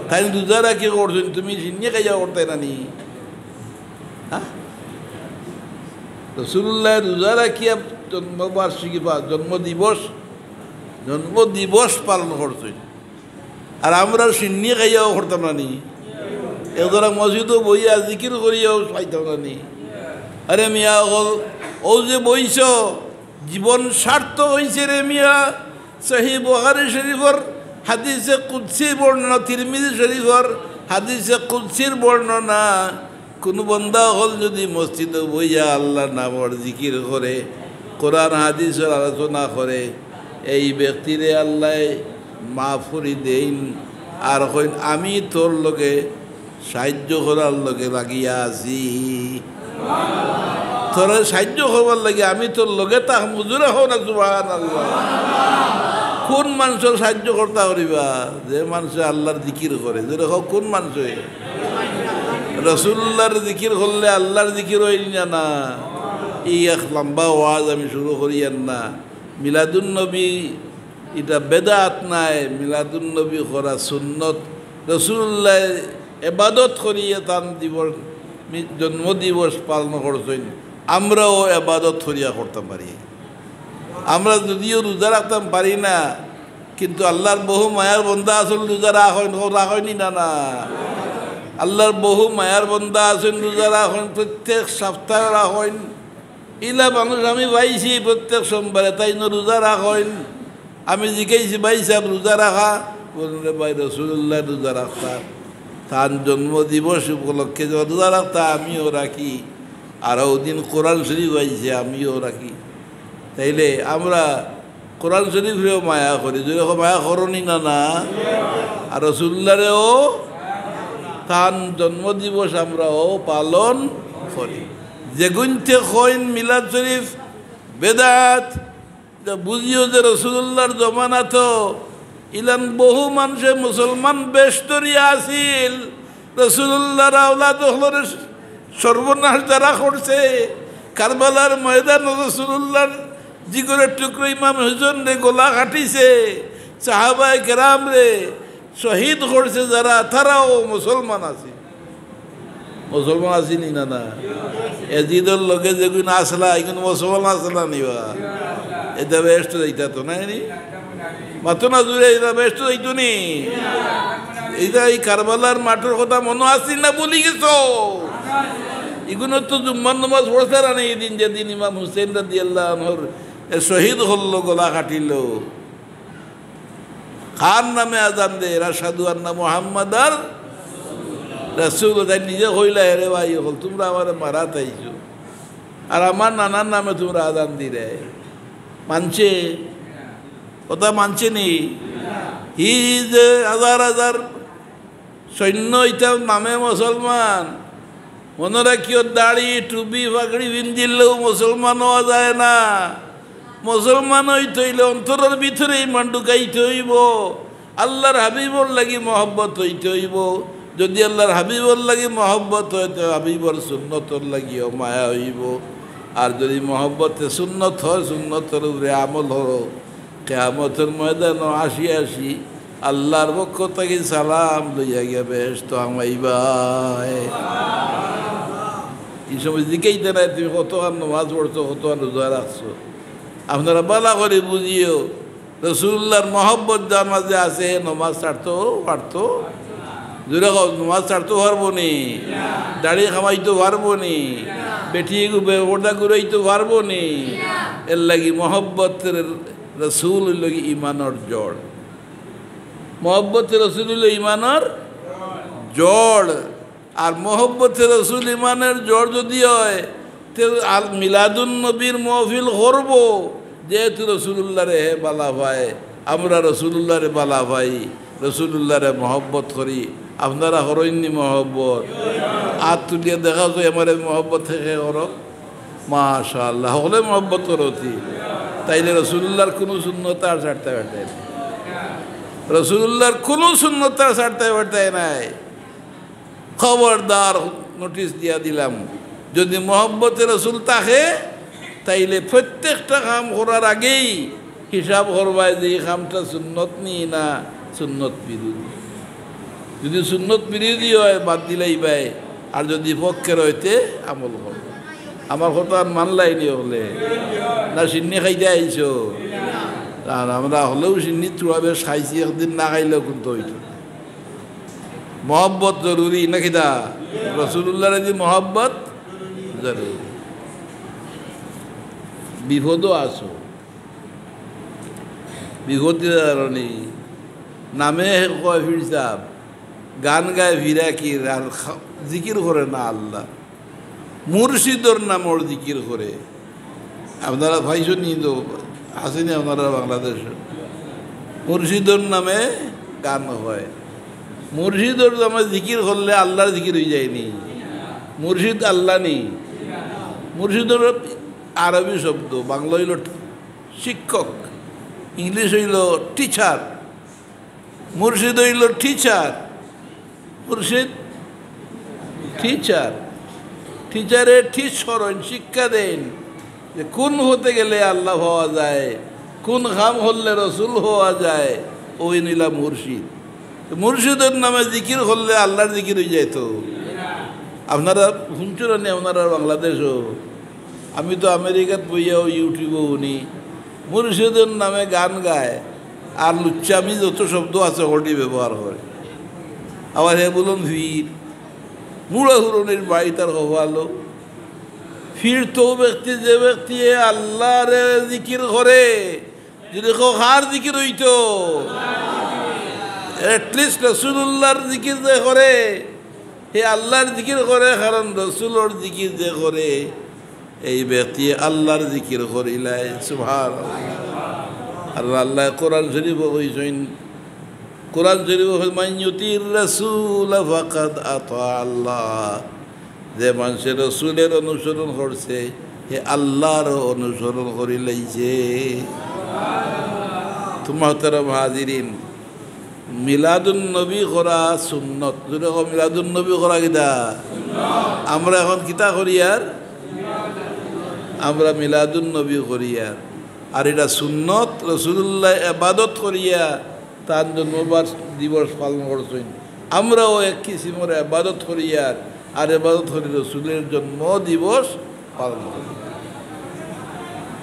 [SPEAKER 1] তাই রোজা রাখি করছেন, তুমি সিনিয়ে খাইয়া করতে নানি? রসুল্লাহ রোজা রাখিয়া জন্মবার্ষিকী বা জন্মদিবস পালন করছেন, আর আমরা সিন্নি খাইয়াও করতাম না নি? এদরা মসজিদও বইয়া জিকির করিয়াও পাইতাম না নি? আরে মিয়া হল ও যে বইছ, জীবন সার্থক হয়েছে রে মিয়া। সহিহ বুখারী শরীফর হাদিসে কুদসি বর্ণনা, তিরমিজি শরীফর হাদিসে কুদসির বর্ণনা, কোন বান্দা হল যদি মসজিদে বইয়া আল্লাহর নামর জিকির করে, কোরআন হাদিসের আলোচনা করে, এই ব্যক্তিরে আল্লাহ মাফুরি দেন আর কইন আমি তোর লগে সাহায্য করার লগে লাগিয়া আছি, তোর সাহায্য করবার লাগে আমি তোর লগে তা মুজুরে হও না। সুবহানাল্লাহ। কোন মানুষের সাহায্য করতে পারিবা? যে মানুষে আল্লাহর জিকির করে। যদি হোক কোন মানুষে রসুল্লাহর জিকির করলে আল্লাহর জিকির হইল না। এই এক লম্বা ওয়াজ আমি শুরু করিয়ান না। মিলাদুন নবী এটা বেদাত নাই, মিলাদুন নবী করা সুন্নত। রসুল্লাহ এবাদত করিয়া তান দিবস জন্মদিবস পালন করছেন, আমরাও এবাদত করিয়া করতাম পারি। আমরা যদিও রোজা রাখতাম পারি না, কিন্তু আল্লাহর বহু মায়ার বন্দা আসল রোজা রাখেনি না না? আল্লাহর বহু মায়ার বন্দা আছেন রোজা রাখেন, প্রত্যেক সপ্তাহে রাখেন। ইলা মানুষ আমি পাইছি প্রত্যেক সোমবারে, তাই না রোজা রাখেন। আমি জিজ্ঞাসি, ভাই সাহেব রোজা রাখা? বলুন রে ভাই, রসুল্লাহ রোজা রাখতাম, তার জন্মদিবস উপলক্ষে রোজা রাখতাম, আমিও রাখি। আর ওদিন কোরআন শরীফ হয়েছে, আমিও রাখি। তাইলে আমরা কোরআন শরীফেও মায়া করি, যেরকম মায়া করনি না না? আর রসুল্লাহরেও তার জন্মদিবস আমরাও পালন করি। যেগুনতে কইন মিলাদ শরীফ বেদাত, বুঝিও যে রসুল্লাহর জমানা তো ইলান বহু মানুষে মুসলমান বেষ্টরিয়া আসিল, রসুল্লাহর আওলাদ হলরে সর্বনাশ যারা করছে। কারবালার ময়দান রসুল্লাহর জিগরের টুকরো ইমাম হুসেন রে গোলা কাটিছে, সাহাবায়ে কেরাম রে শহীদ করছে যারা, তারাও মুসলমান আছে। মুসলমান আসিনি না না? এজিদর লগে যেগুন আসলা এগুন মুসলমান আসলা নিবা, এটা বেষ্ট যাইতা তো নাই নি? মাতো না জুড়ে এটা বেষ্ট যাইতো নি? এইটা এই কারবালার মাঠের কথা মনে আসিন না বলি গেছো? এগুলো তো জুম্মার নামাজ পড়ছে না এই দিন, যেদিন ইমাম হুসেন রাদিয়াল্লাহু আনহুর শহীদ হল, গলা কাটিল। কার নামে আজান দে? আশহাদু আন্না মুহাম্মাদার রাসূল। তাই নিজে কইলা, হেরে ভাই হল তোমরা আমার মারা তাইছো, আর আমার নানার নামে তোমরা আজান দিলে। মানছে কথা মানছে নি হি যে হাজার হাজার সৈন্য ইতাম নামে মুসলমান মনে রাখিও দাড়ি টুপি পাগড়ি পিন্ধিলেও মুসলমান হওয়া যায় না মুসলমান হইতে হইলে অন্তরের ভিতরে ইমান ঢুকাইতে হইব আল্লাহর হাবিবর লাগি মহব্বত হইতে হইব যদি আল্লাহর হাবিবর লাগি মহব্বত হইতে হাবিবর সুন্নতর লাগিও মায়া হইব আর যদি মহব্বতে সুন্নত হয় সুন্নতের উপরে আমল হো কিয়ামতের ময়দানে আসি আসি আল্লাহর পক্ষ থেকে সালাম লইয়া গিয়া বেহেশত আমাইবাই এই সময় দিকেইতে নাই তুমি কতক্ষণ নামাজ পড়ছো কতক্ষণ রোজা রাখছো আপনারা বালা করে বুঝিও রাসূলুল্লাহর মহব্বত যার মাঝে আছে নামাজ ছাড়তেও পারতো জোরে নামাজ ছাড়তেও পারবো নি দাড়ি খামাইতে পারবো নি বেটি ওটা ঘুরাইতে পারবো নি এর লাগি মহব্বতের রসুল লাগি ইমানের জড় মহব্বতের রসুল হইল ইমানের জড় আর মহব্বতের রসুল ইমানের জড় যদি হয় তো আর মিলাদুন নবীর মহফিল করব যেহেতু রসুল্লাহ রে বালা ভাই আমরা রসুল্লাহ রে বালা ভাই রসুল্লাহ রে মহব্বত করি আপনারা হরইনি মহব্বত আর তুলিয়ে দেখা যায় আমার মহব্বত থেকে হর মাশাআল্লাহ হলে মহব্বত করতি তাইলে রসুল্লাহর কোনো শূন্যতা আর ছাড়তে পারতে রসুল্লাহর কোনো শূন্যতা ছাড়তে পারতে নাই খবরদার নোটিশ দিয়া দিলাম যদি মহব্বতে রসুল থাকে তাইলে প্রত্যেকটা কাম করার আগেই হিসাব করবায় যে এই কামটা সুন্নত নি না সুন্নত বিরোধী যদি সুন্নত বিরোধী হয় বাদ দিলেই বাই আর যদি পক্ষের হইতে আমল করবে আমার কথা মানলাই নি হলে না সিন্নি খাইতে আইছো আর আমরা হলেও সিন্নি চুড়াবে খাইছি একদিন না খাইলেও কিন্তু হইতো মহব্বত জরুরি নাকি দা রসুল্লাহর যে মহব্বত জরুরি বিপদও আসো বিপদের কারণে নামে কয় ফির সাহ গান গায় ফিরা কি আর জিকির করে না আল্লাহ মুর্শিদর নামর জিকির করে আপনারা ভাইছো নি তো আসেনি আপনারা বাংলাদেশে মুর্শিদর নামে গান হয় মুর্শিদর নামে জিকির করলে আল্লাহর জিকির হয়ে যায়নি মুর্শিদ আল্লাহ নেই মুর্শিদর আরবি শব্দ বাংলা হইল শিক্ষক ইংলিশ হইল টিচার মুর্শিদ হইল টিচার মুর্শিদ টিচার টিচারে ঠিক স্মরণ শিক্ষা দেন যে কোন হতে গেলে আল্লাহ হওয়া যায় কোন কাম হলে রসুল হওয়া যায় ওই নিলা মুর্শিদ মুর্শিদের নামে জিকির করলে আল্লাহর জিকির হয়ে যায় তো আপনারা শুনছেন না আপনারা বাংলাদেশও আমি তো আমেরিকাত বইয়াও ইউটিউবও শুনি মুর্শিদের নামে গান গায় আর লুচ্চামি যত শব্দ আছে ওটি ব্যবহার করে আবার হে বলুন ভিড় মুড়া হুরনের বাড়ি তার হওয়ালো ফির তো ব্যক্তি যে ব্যক্তি আল্লাহর জিকির করে যদি কার জিকির হইতো এটলিস্ট রসুল্লাহর জিকির যে করে হে আল্লাহর জিকির করে কারণ রসুলোর জিকির যে করে এই ব্যক্তি আল্লাহর জিকির করিলাই সুবহানাল্লাহ আর আল্লাহ কোরআন শরীফ কইছেন কোরআন শরীফ মান ইউতির রাসূল ফাকাদ আতা আল্লাহ যে মানুষের রসুলের অনুসরণ করছে হে আল্লাহর অনুসরণ করি লাইছে মুহতারাম হাজিরিন মিলাদুন নবী করা সুন্নত যদি মিলাদুন নবী করা কিতা আমরা এখন কিতা করি আর আমরা মিলাদুন নবী করি আর এটা সুন্নত রসুল্লাহ ইবাদত করিয়া তার জন্মবার দিবস পালন করছেন আমরাও এক কিসিমের ইবাদত করি আর ইবাদত করি রসুলের জন্ম দিবস পালন করি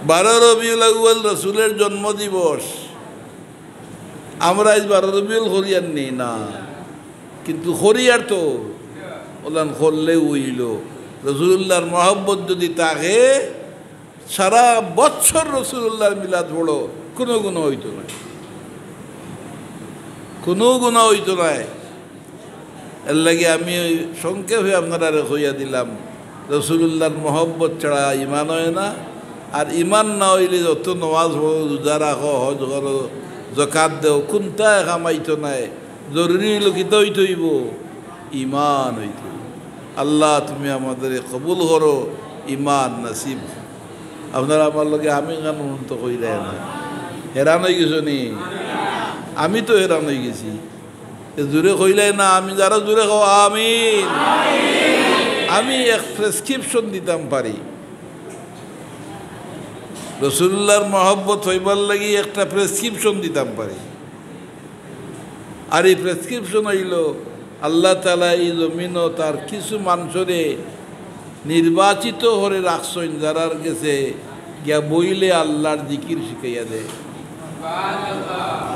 [SPEAKER 1] 12 রবিউল আউয়াল রসুলের জন্ম দিবস আমরা আজ 12 রবিউল হরিয়ার নেই না কিন্তু হরিয়ার তো ওলান করলে উইল রসুল্লাহর মহব্বত যদি তাকে সারা বছর রসুল্লাহর মিলাদ পড়ো কোনো গুণ হইতো না কোনো গুণা হইতো না এর লাগে আমি সংক্ষেপে আপনারা হইয়া দিলাম রসুল্লাহর মহব্বত ছাড়া ইমান হয় না আর ইমান না হইলে যত নমাজ পড়ো রোজা রাখো হজ করো জাকাত দেও কোনটায় কামাইতো নাই জরুরি হইল কিতা হইতে হইব ইমান হইতে হইব। আল্লাহ তুমি আমাদের কবুল করো ইমান নসিব। আপনারা আমার লগে আমি গান তো কইলে না হেরান হয়ে গেছো নি? আমি তো হেরান হয়ে গেছি। জোরে কইলে না আমি যারা জোরে খাও আমিন। আমি এক প্রেসক্রিপশন দিতাম পারি রসুল্লাহর মহব্বত হইবার লাগি একটা প্রেসক্রিপশন দিতাম পারি। আর এই প্রেসক্রিপশন হইল আল্লাহ তাআলা এই জমিনও তার কিছু মানুষরে নির্বাচিত করে রাখছেন যারার গেছে গিয়া বইলে আল্লাহর জিকির শিখাইয়া দেয়।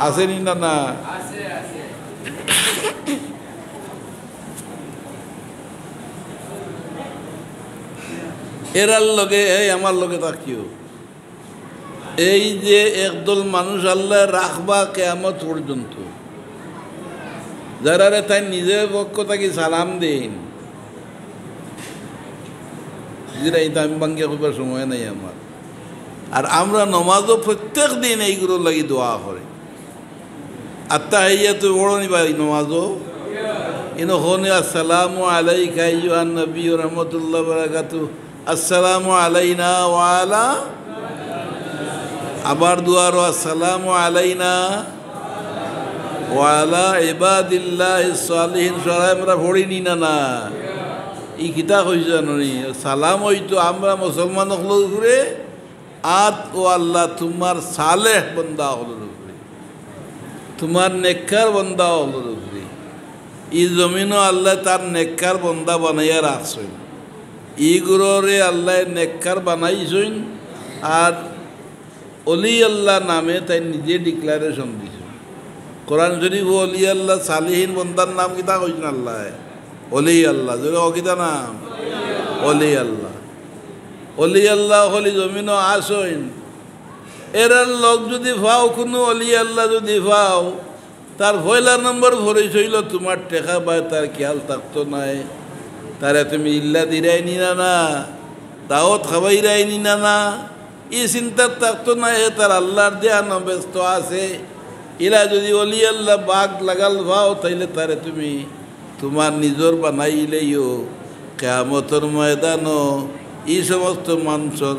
[SPEAKER 1] আসেনি না? না এরার লগে আমার লগে থাকিও। এই যে একদল মানুষ আল্লাহ রাখবা কিয়ামত পর্যন্ত, যারারে তাই নিজের পক্ষ থেকে সালাম দেন, আমি বাঙ্গিয়া কবার সময় নাই আমার। আর আমরা নমাজও প্রত্যেক দিন এইগুলোর লাগি দোয়া করে। আত্তাহিয়াতু বড় নিবা নমাজও ইনো হনে আসসালামু আলাইকা আইয়ুহান নবী ওয়া রাহমাতুল্লাহি ওয়া বারাকাতুহু, আসসালামু আলাইনা ওয়া আলা, আবার দুয়ারও আসসালামু আলাইনা ওয়া আলা ইবাদিল্লাহিস সালিহিন। সরাই আমরা পড়িনি না না ই কিতা কইছে জানি সালাম হইতো আমরা মুসলমান হলো ঘুরে আত ও আল্লাহ তোমার সালেহ বন্দা হলো ঘুরে, তোমার নেককার বন্দা হলো ঘুরে। ই জমিনও আল্লাহ তার নেককার বন্দা বানাইয়া রাখছেন। ইগুলোরে আল্লাহ নেককার বানাইছেন আর অলি আল্লাহ নামে তাই নিজে ডিক্লারেশন দিছে। কোরআন শরীফ অলি আল্লাহ সালিহীন বন্দার নাম কিতা কইছেন আল্লাহ অলি আল্লাহ। যদি অকিতা নাম অলি আল্লাহ। অলি আল্লাহ হলি জমিনও আসইন। এরার লোক যদি পাও কোনো অলি আল্লাহ যদি পাও, তার পয়লা নম্বর ভরে হইল তোমার টেকা পায় তার খেয়াল থাকতো নাই, তারে তুমি ইল্লা দিরাই নিনা না, দাওয়াত খাবাইরাই নিনা না, ই চিন্তার থাকতো না। এ তার আল্লাহর ধ্যান ব্যস্ত আছে। এরা যদি অলি আল্লাহ বাঘ লাগাল ভাও তাইলে তারে তুমি তোমার নিজর বানাইলেইও কিয়ামতের ময়দানও এই সমস্ত মানুষের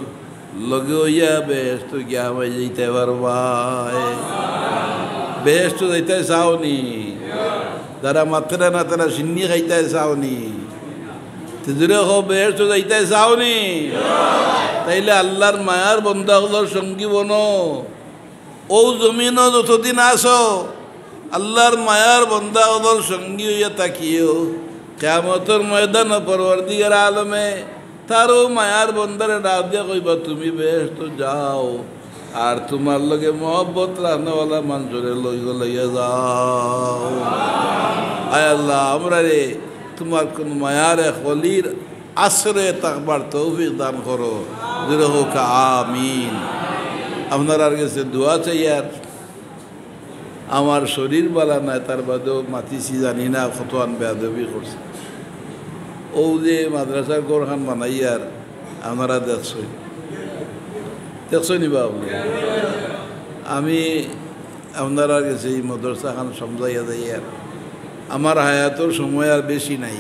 [SPEAKER 1] লগে হইয়া বেহেশত গিয়া হয়ে যাইতে পারবা। বেহেশত যাইতে চাওনি? যারা মাত্রা না তারা সিন্নি খাইতে চাওনি? তেজুরে হো বেহেশত যাইতে চাওনি? তাইলে আল্লাহর মায়ার বন্দাগুলোর সঙ্গী বনো। ও জমিনও যতদিন আসো আল্লাহর মায়ার বন্দাগুলোর সঙ্গী হইয়া তাকিও। কিয়ামতের ময়দান পরওয়ারদিগার আলমে তারও মায়ার বন্দারে ডাক দিয়া কইবা তুমি বেহেশত যাও, আর তোমার লগে মহব্বত রাখনেওয়ালা মানুষরে লইয়া যাও। আয় আল্লাহ আমরা রে তোমার কোন মায়ার খলির আশ্রয়ে থাকবার তৌফিক দান করো। জোরে হোক আমিন। আপনার আর কাছে দোয়া চাই। আর আমার শরীর বালা নাই, তার বাদেও মাতিছি জানি না কতক্ষণ বেয়াদবি করছে। ও যে মাদ্রাসার ঘরখান বানাই আর আপনারা দেখছই নিবা আপনি। আমি আপনারা গেছে এই মাদ্রাসাখান সমঝাইয়া যাই। আর আমার হায়াতর সময় আর বেশি নাই।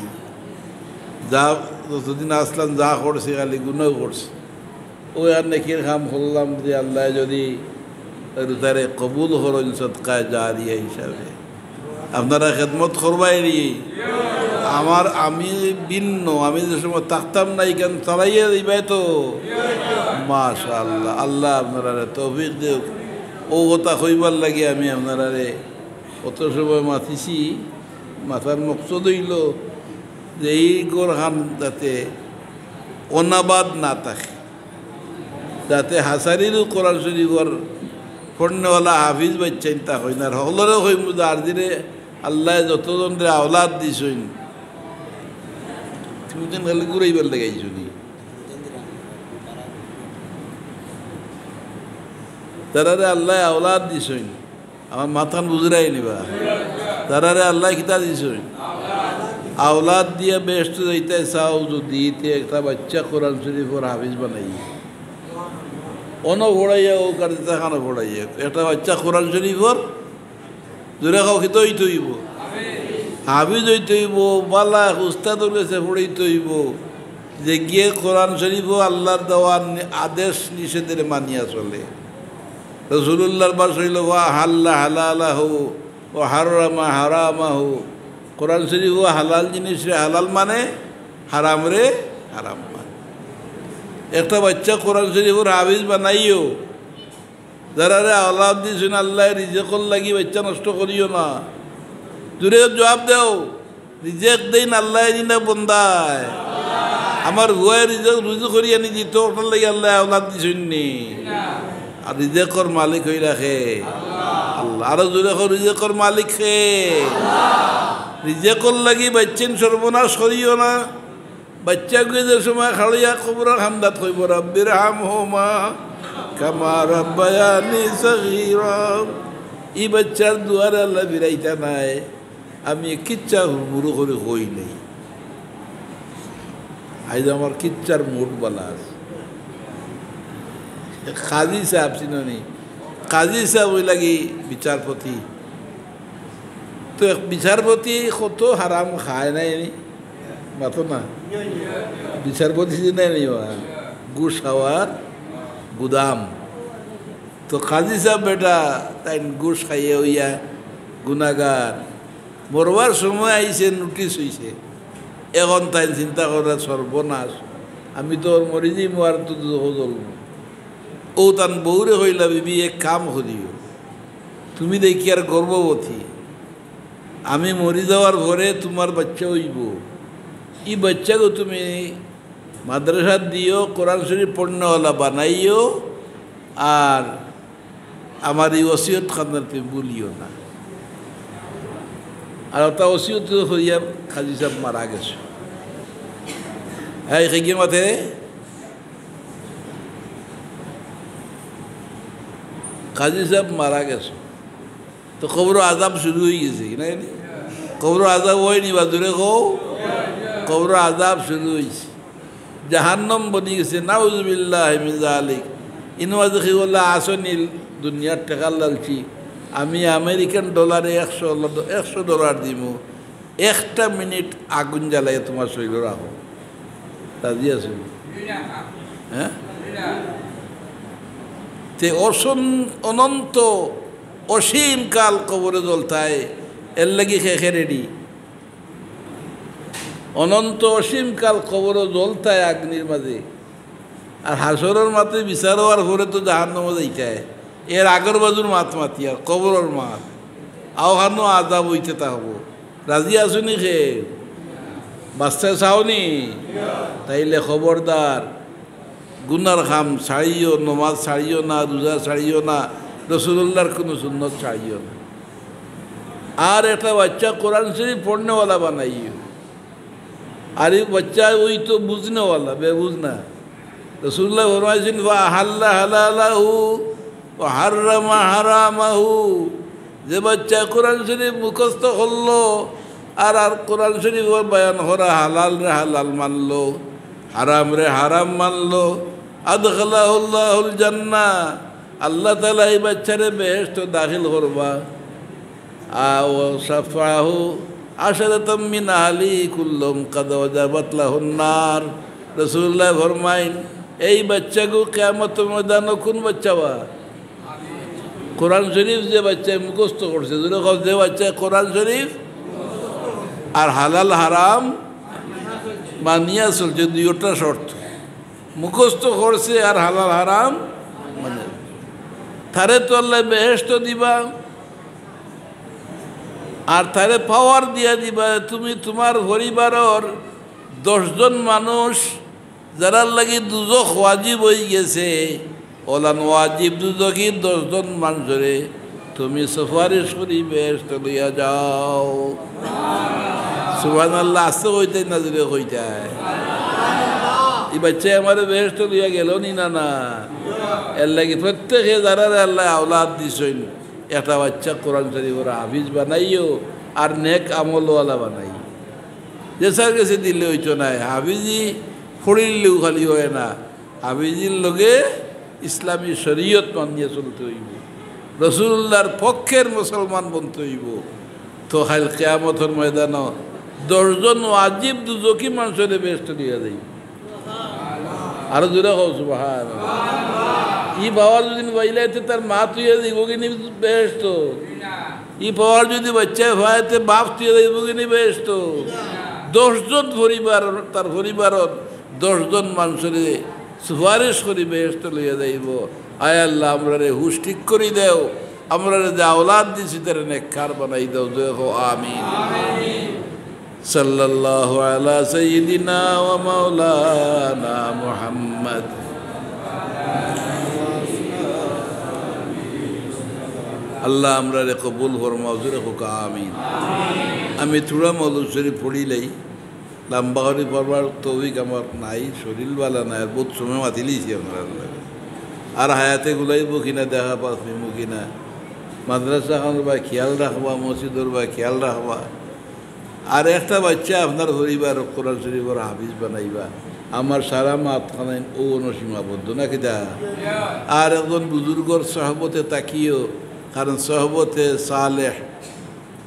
[SPEAKER 1] যা যতদিন আসলাম যা করছে খালি গুণও করছে। ওই আর নেকির কাম করলাম যে আল্লাহ যদি তারে কবুল করেন সদকায় জারিয়া হিসাবে। আপনারা খেদমত করবাই নি। আমি ভিন্ন, আমি যে সময় থাকতাম না এখান চালাইয়া দিবাই তো মাশাআল্লাহ। আল্লাহ আপনারা তৌফিক দেব। ও কথা কইবার লাগে আমি আপনারা কত সময় মাতিছি। মাথার মকসদ হইল যে এই গোরহান যাতে অনাবাদ না থাকে, যাতে হাসারিরও কোরআন শরীফর পড়নেওয়ালা হাফিজ বাচ্চাইন তা হয় না। হলরে হইম আর দিনে আল্লাহ যতজনরে আওলাদ দিছইন তুমি যেন খালি ঘুরাইবার লেগাইছো নি। তারারে আল্লাহ আওলাদ দিছইন, আমার মাথান বুঝরাই নিবা। তারারে আল্লাহ কিতা দিছইন আওলাদ দিয়ে বেহেশত যাইতে চাও যদি একটা বাচ্চা কোরআন শরীফর হাফিজ বানাই। অনো ঘোড়াইয়া ও কারণে তাখানো ঘোড়াইয়া একটা বাচ্চা কোরআন শরীফর দূরে খাও খেতে হইতে হইব হাফিজ হইতে হইব বালা উস্তাদর কাছে পড়াইতে হইব যে গিয়ে কোরআন শরীফও আল্লাহর দেওয়া আদেশ নিষেধের মানিয়া চলে রসুল্লাহর বাস হইল হাল্লা হালালাহু ও হারামা হারামাহু কোরআন শরীফও হালাল জিনিস রে হালাল মানে হারাম রে হারাম মানে একটা বাচ্চা কোরআন শরীফের হাফিজ বানাইও যারা রে আল্লাহ দিয়েছেন আল্লাহ রিজেকল লাগি বাচ্চা নষ্ট করিও না জুড়ে জবাব দেও রিজেক দিন আল্লাহ দিনা বন্দায় আমার হুয়ায় রিজেক রুজু করি আনি দিত ওটার লাগি আল্লাহ আল্লাহ দিয়েছেন নি আর রিজেকর মালিক হয়ে রাখে আল্লাহ আরো জুড়ে রিজেকর মালিক হে রিজেকর লাগি বাচ্চেন সর্বনাশ করিও না বাচ্চা গুয়ে যে সময় খাড়িয়া কবর হামদাত কইব রব্বির হামহুমা কামা রাব্বায়ানি সগীরা ই বাচ্চার দুয়ারে আল্লাহ বিরাইতা নাই আমি কিচ্ছা হুড়মুড়ো করে হই নাই আজ আমার কিচ্ছার মুড বলা আছে কাজী সাহেব চিনি কাজী সাহেব ওই লাগি বিচারপতি তো বিচারপতি কত হারাম খায় নাই মাতো না বিচারপতি নাই ঘুষ খাওয়ার গুদাম তো কাজী সাহেব বেটা তাই ঘুষ খাইয়ে হইয়া গুনাগার মরবার সময় আইছে নোটিশ হইছে এখন তাই চিন্তা করে সর্বনাশ আমি তো মরি যাই মার তো জ্বলব ও তান বউরে হইলা বিবি এক কাম করিও তুমি দেখি আর গর্ভবতী আমি মরি যাওয়ার ঘরে তোমার বাচ্চা হইব এই বাচ্চাকে তুমি মাদ্রাসা দিও কোরআন শরীফ পড়নেওয়ালা বানাইও আর আমার এই ওসিয়ত খানার তুমি বলিও না আর ওটা ওসিয়ত হইয়া কাজী সাহেব মারা গেছে হ্যাঁ খেয়ে মাথে কাজী সাহেব মারা গেছে তো কবর আজাব শুরু হয়ে গেছে না কবর আজাব হয়নি বা দূরে কও কবর আজাব শুরু হয়েছে জাহান্নম বনি গেছে নাউজুবিল্লাহ মিন যালিক ইনওয়াজ খিওয়াল্লাহ আসনিল দুনিয়ার টাকা লালছি আমি আমেরিকান ডলারে $100 দিব একটা মিনিট আগুন জ্বালাই তোমার শরীর রাখো রাজি আছে হ্যাঁ তে অনন্ত অসীম কাল কবরে জ্বলতায় এর লাগি খেখে রেডি অনন্ত অসীম কাল কবরে জ্বলতায় আগ্নির মাঝে আর হাসরের মাতে বিচার হওয়ার পরে তো জাহান্নামে যাইতায় এর আগের বাজুর মাত মাতি আর কবরের মাত আওহানো আজাব হইতে তা হবো রাজি আসুনি খে বাচ্চা চাওনি তাইলে খবরদার গুনার খাম ছাড়িও নমাজ ছাড়িও না রোজা ছাড়িও না রসুল্লাহর কোনো সুন্নত ছাড়িও না আর একটা বাচ্চা কোরআন শরীফ পড়নেওয়ালা বানাইও আর এই বাচ্চা ওই তো বুঝনেওয়ালা বেবুঝ না রসুল্লাহ ফরমাইছেন হাল্লা হালালাহু ও হারামা হারামাহু যে বাচ্চা কোরআন শরীফ মুখস্থ করলো আর আর কোরআন শরীফ বয়ান করা হালাল রে হালাল মানলো হারাম রে হারাম মানলো আদখালাহুল্লাহুল জান্নাহ আল্লাহ তাআলা এই বাচ্চারে বেহেশত দাখিল করবা আও সাফাহু আশরাতাম মিন আহলি কুল্লুম কাদ ওয়াজাবাত লাহুন নার রাসূলুল্লাহ ফরমাইন এই বাচ্চাকে কিয়ামতের ময়দানে কোন বাচ্চাবা কোরআন শরীফ যে বাচ্চা মুখস্থ করছে যে বাচ্চা কোরআন শরীফ আর হালাল হারাম মানিয়া চলছে দুইটা শর্ত মুখস্থ করছে আর হালাল হারাম মানে তারে তো আল্লাহ বেহেশত দিবা আর তারে পাওয়ার দিয়া দিবা তুমি তোমার পরিবারের 10 জন মানুষ যারা লাগি দুজখ ওয়াজিব হয়ে গেছে ওলান ওয়াজিব দুজখি 10 জন মানুষরে তুমি সুপারিশ করি বেহেশত লইয়া যাও সুবহানাল্লাহ আসতে হইতে না দিলে হইতায় এই বাচ্চা আমার বেহেশত লইয়া গেল নি না না এর লাগি প্রত্যেকে যারা আল্লাহ আওলাদ দিছেন একটা বাচ্চা কোরআন শরীফের হাফিজ বানাইও আর নেক আমলওয়ালা বানাই যে স্যার কাছে দিলে হইতো না হাফিজি ফড়িলেও খালি হয় না হাফিজির লগে ইসলামী শরীয়ত মানিয়ে চলতে হইব, রসুল্লাহর পক্ষের মুসলমান বনতে হইব। তো হাল কিয়ামতের ময়দান 10 জন ওয়াজিব দুজকি মানুষের বেহেশত দিয়া যাইব। আরো জোরে কও সুবহানাল্লাহ। ই বাবার যদি বাইলাইতে তার মা তুইয়া দিব কিনি বেহেশত, ই বাবার যদি বাচ্চা ভাইতে বাপ তুইয়া দিব কিনি বেহেশত। 10 জন পরিবার, তার পরিবারত 10 জন মানুষের সুপারিশ করি বেহেশত লইয়া যাইব। আয় আল্লাহ আমরা রে হুশ ঠিক করি দেও, আমরা যে আওলাদ দিছি তার নেককার বানাই দাও। দেখো আমিন। সাল্লাল্লাহু আলা সাইয়্যিদিনা ওয়া মাওলানা মুহাম্মদ। আল্লাহ আমরা রে কবুল ফরমাও। জোরে হোক আমিন। আমি থোড়া মৌলুদ শরীফ পড়িলাই, লম্বা করে পড়বার তৌফিক আমার নাই, শরীর বালা নাই, আর বহুত সময় মাতিলিছি আমরা। আর হায়াতে গুলাইব কিনা দেখা পাইব কিনা, মাদ্রাসাখানোর বা খেয়াল রাখবা, মসজিদর বা খেয়াল রাখবা। আর একটা বাচ্চা আপনার পরিবার কোরআন শরীফের হাফিজ বানাইবা। আমার সারা মাতখানাইন ও অনসীমাবদ্ধ না কিতা। আর একজন বুজুর্গর সহবতে তাকিও, কারণ সহবতে সালেহ,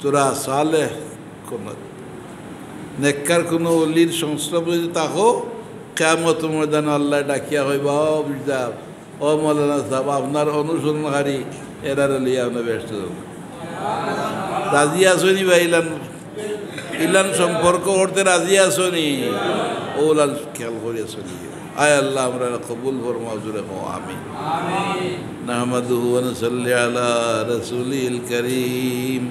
[SPEAKER 1] তোরা সালেহ কোন নেককার কোনো অলির সংস্রব যদি তাকো, কিয়ামত ময়দানে আল্লাহ ডাকিয়া হইবা, ও বিজাব, ও মৌলানা সাহেব, আপনার অনুসরণকারী এরারে লিয়া আপনার ব্যস্ত। রাজি আসনি বা ইলান সম্পর্ক করতে রাজি আসনি, ওলান খেয়াল করে আসনি। আয় আল্লাহ আমরা কবুল ফরমাও। জোরে কও আমিন। নাহমাদুহু ওয়া নুসাল্লি আলা রাসূলিল কারীম।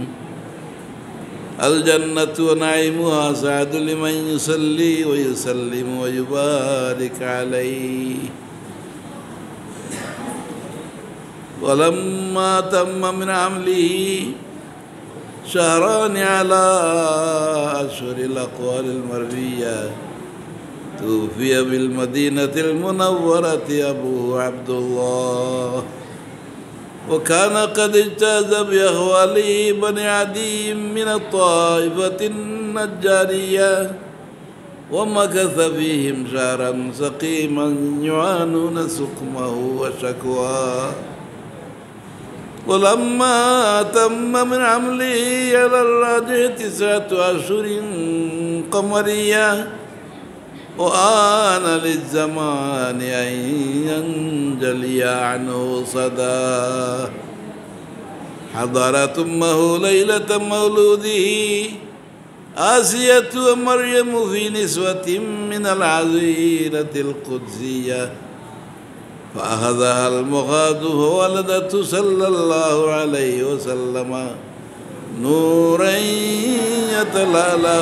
[SPEAKER 1] আল জান্নাতু ওয়া নাঈমুহা সা'দুল লিমান ইউসাল্লি ওয়া ইউসাল্লিমু ওয়া ইউবারিক আলাইহি। ولما تم من عمله شهران على أشهر الأقوال المروية توفي بالمدينة المنورة أبوه عبد الله، وكان قد اجتاز بأخواله بني عدي من الطائفة النجارية، ومكث فيهم شهرا سقيما يعانون سقمه وشكواه. ولما تم من عمله على الراجح 9 أشهر قمرية، وآن للزمان أن ينجلي عنه صدى. حضرت أمه ليلة مولوده آسية ومريم في نسوة من العزيرة القدسية، فأخذها المخاض فولدته صلى الله عليه وسلم نورا يتلألأ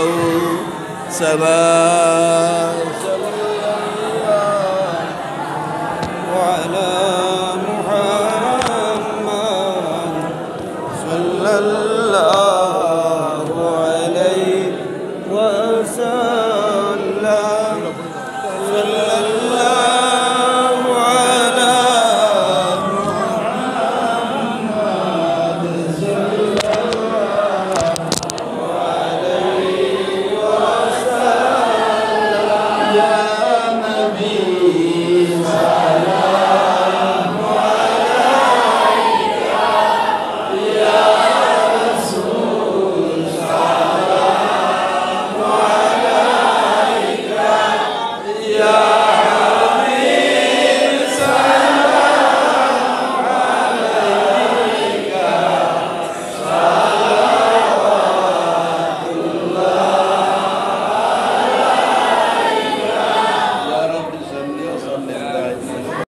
[SPEAKER 1] سلاسل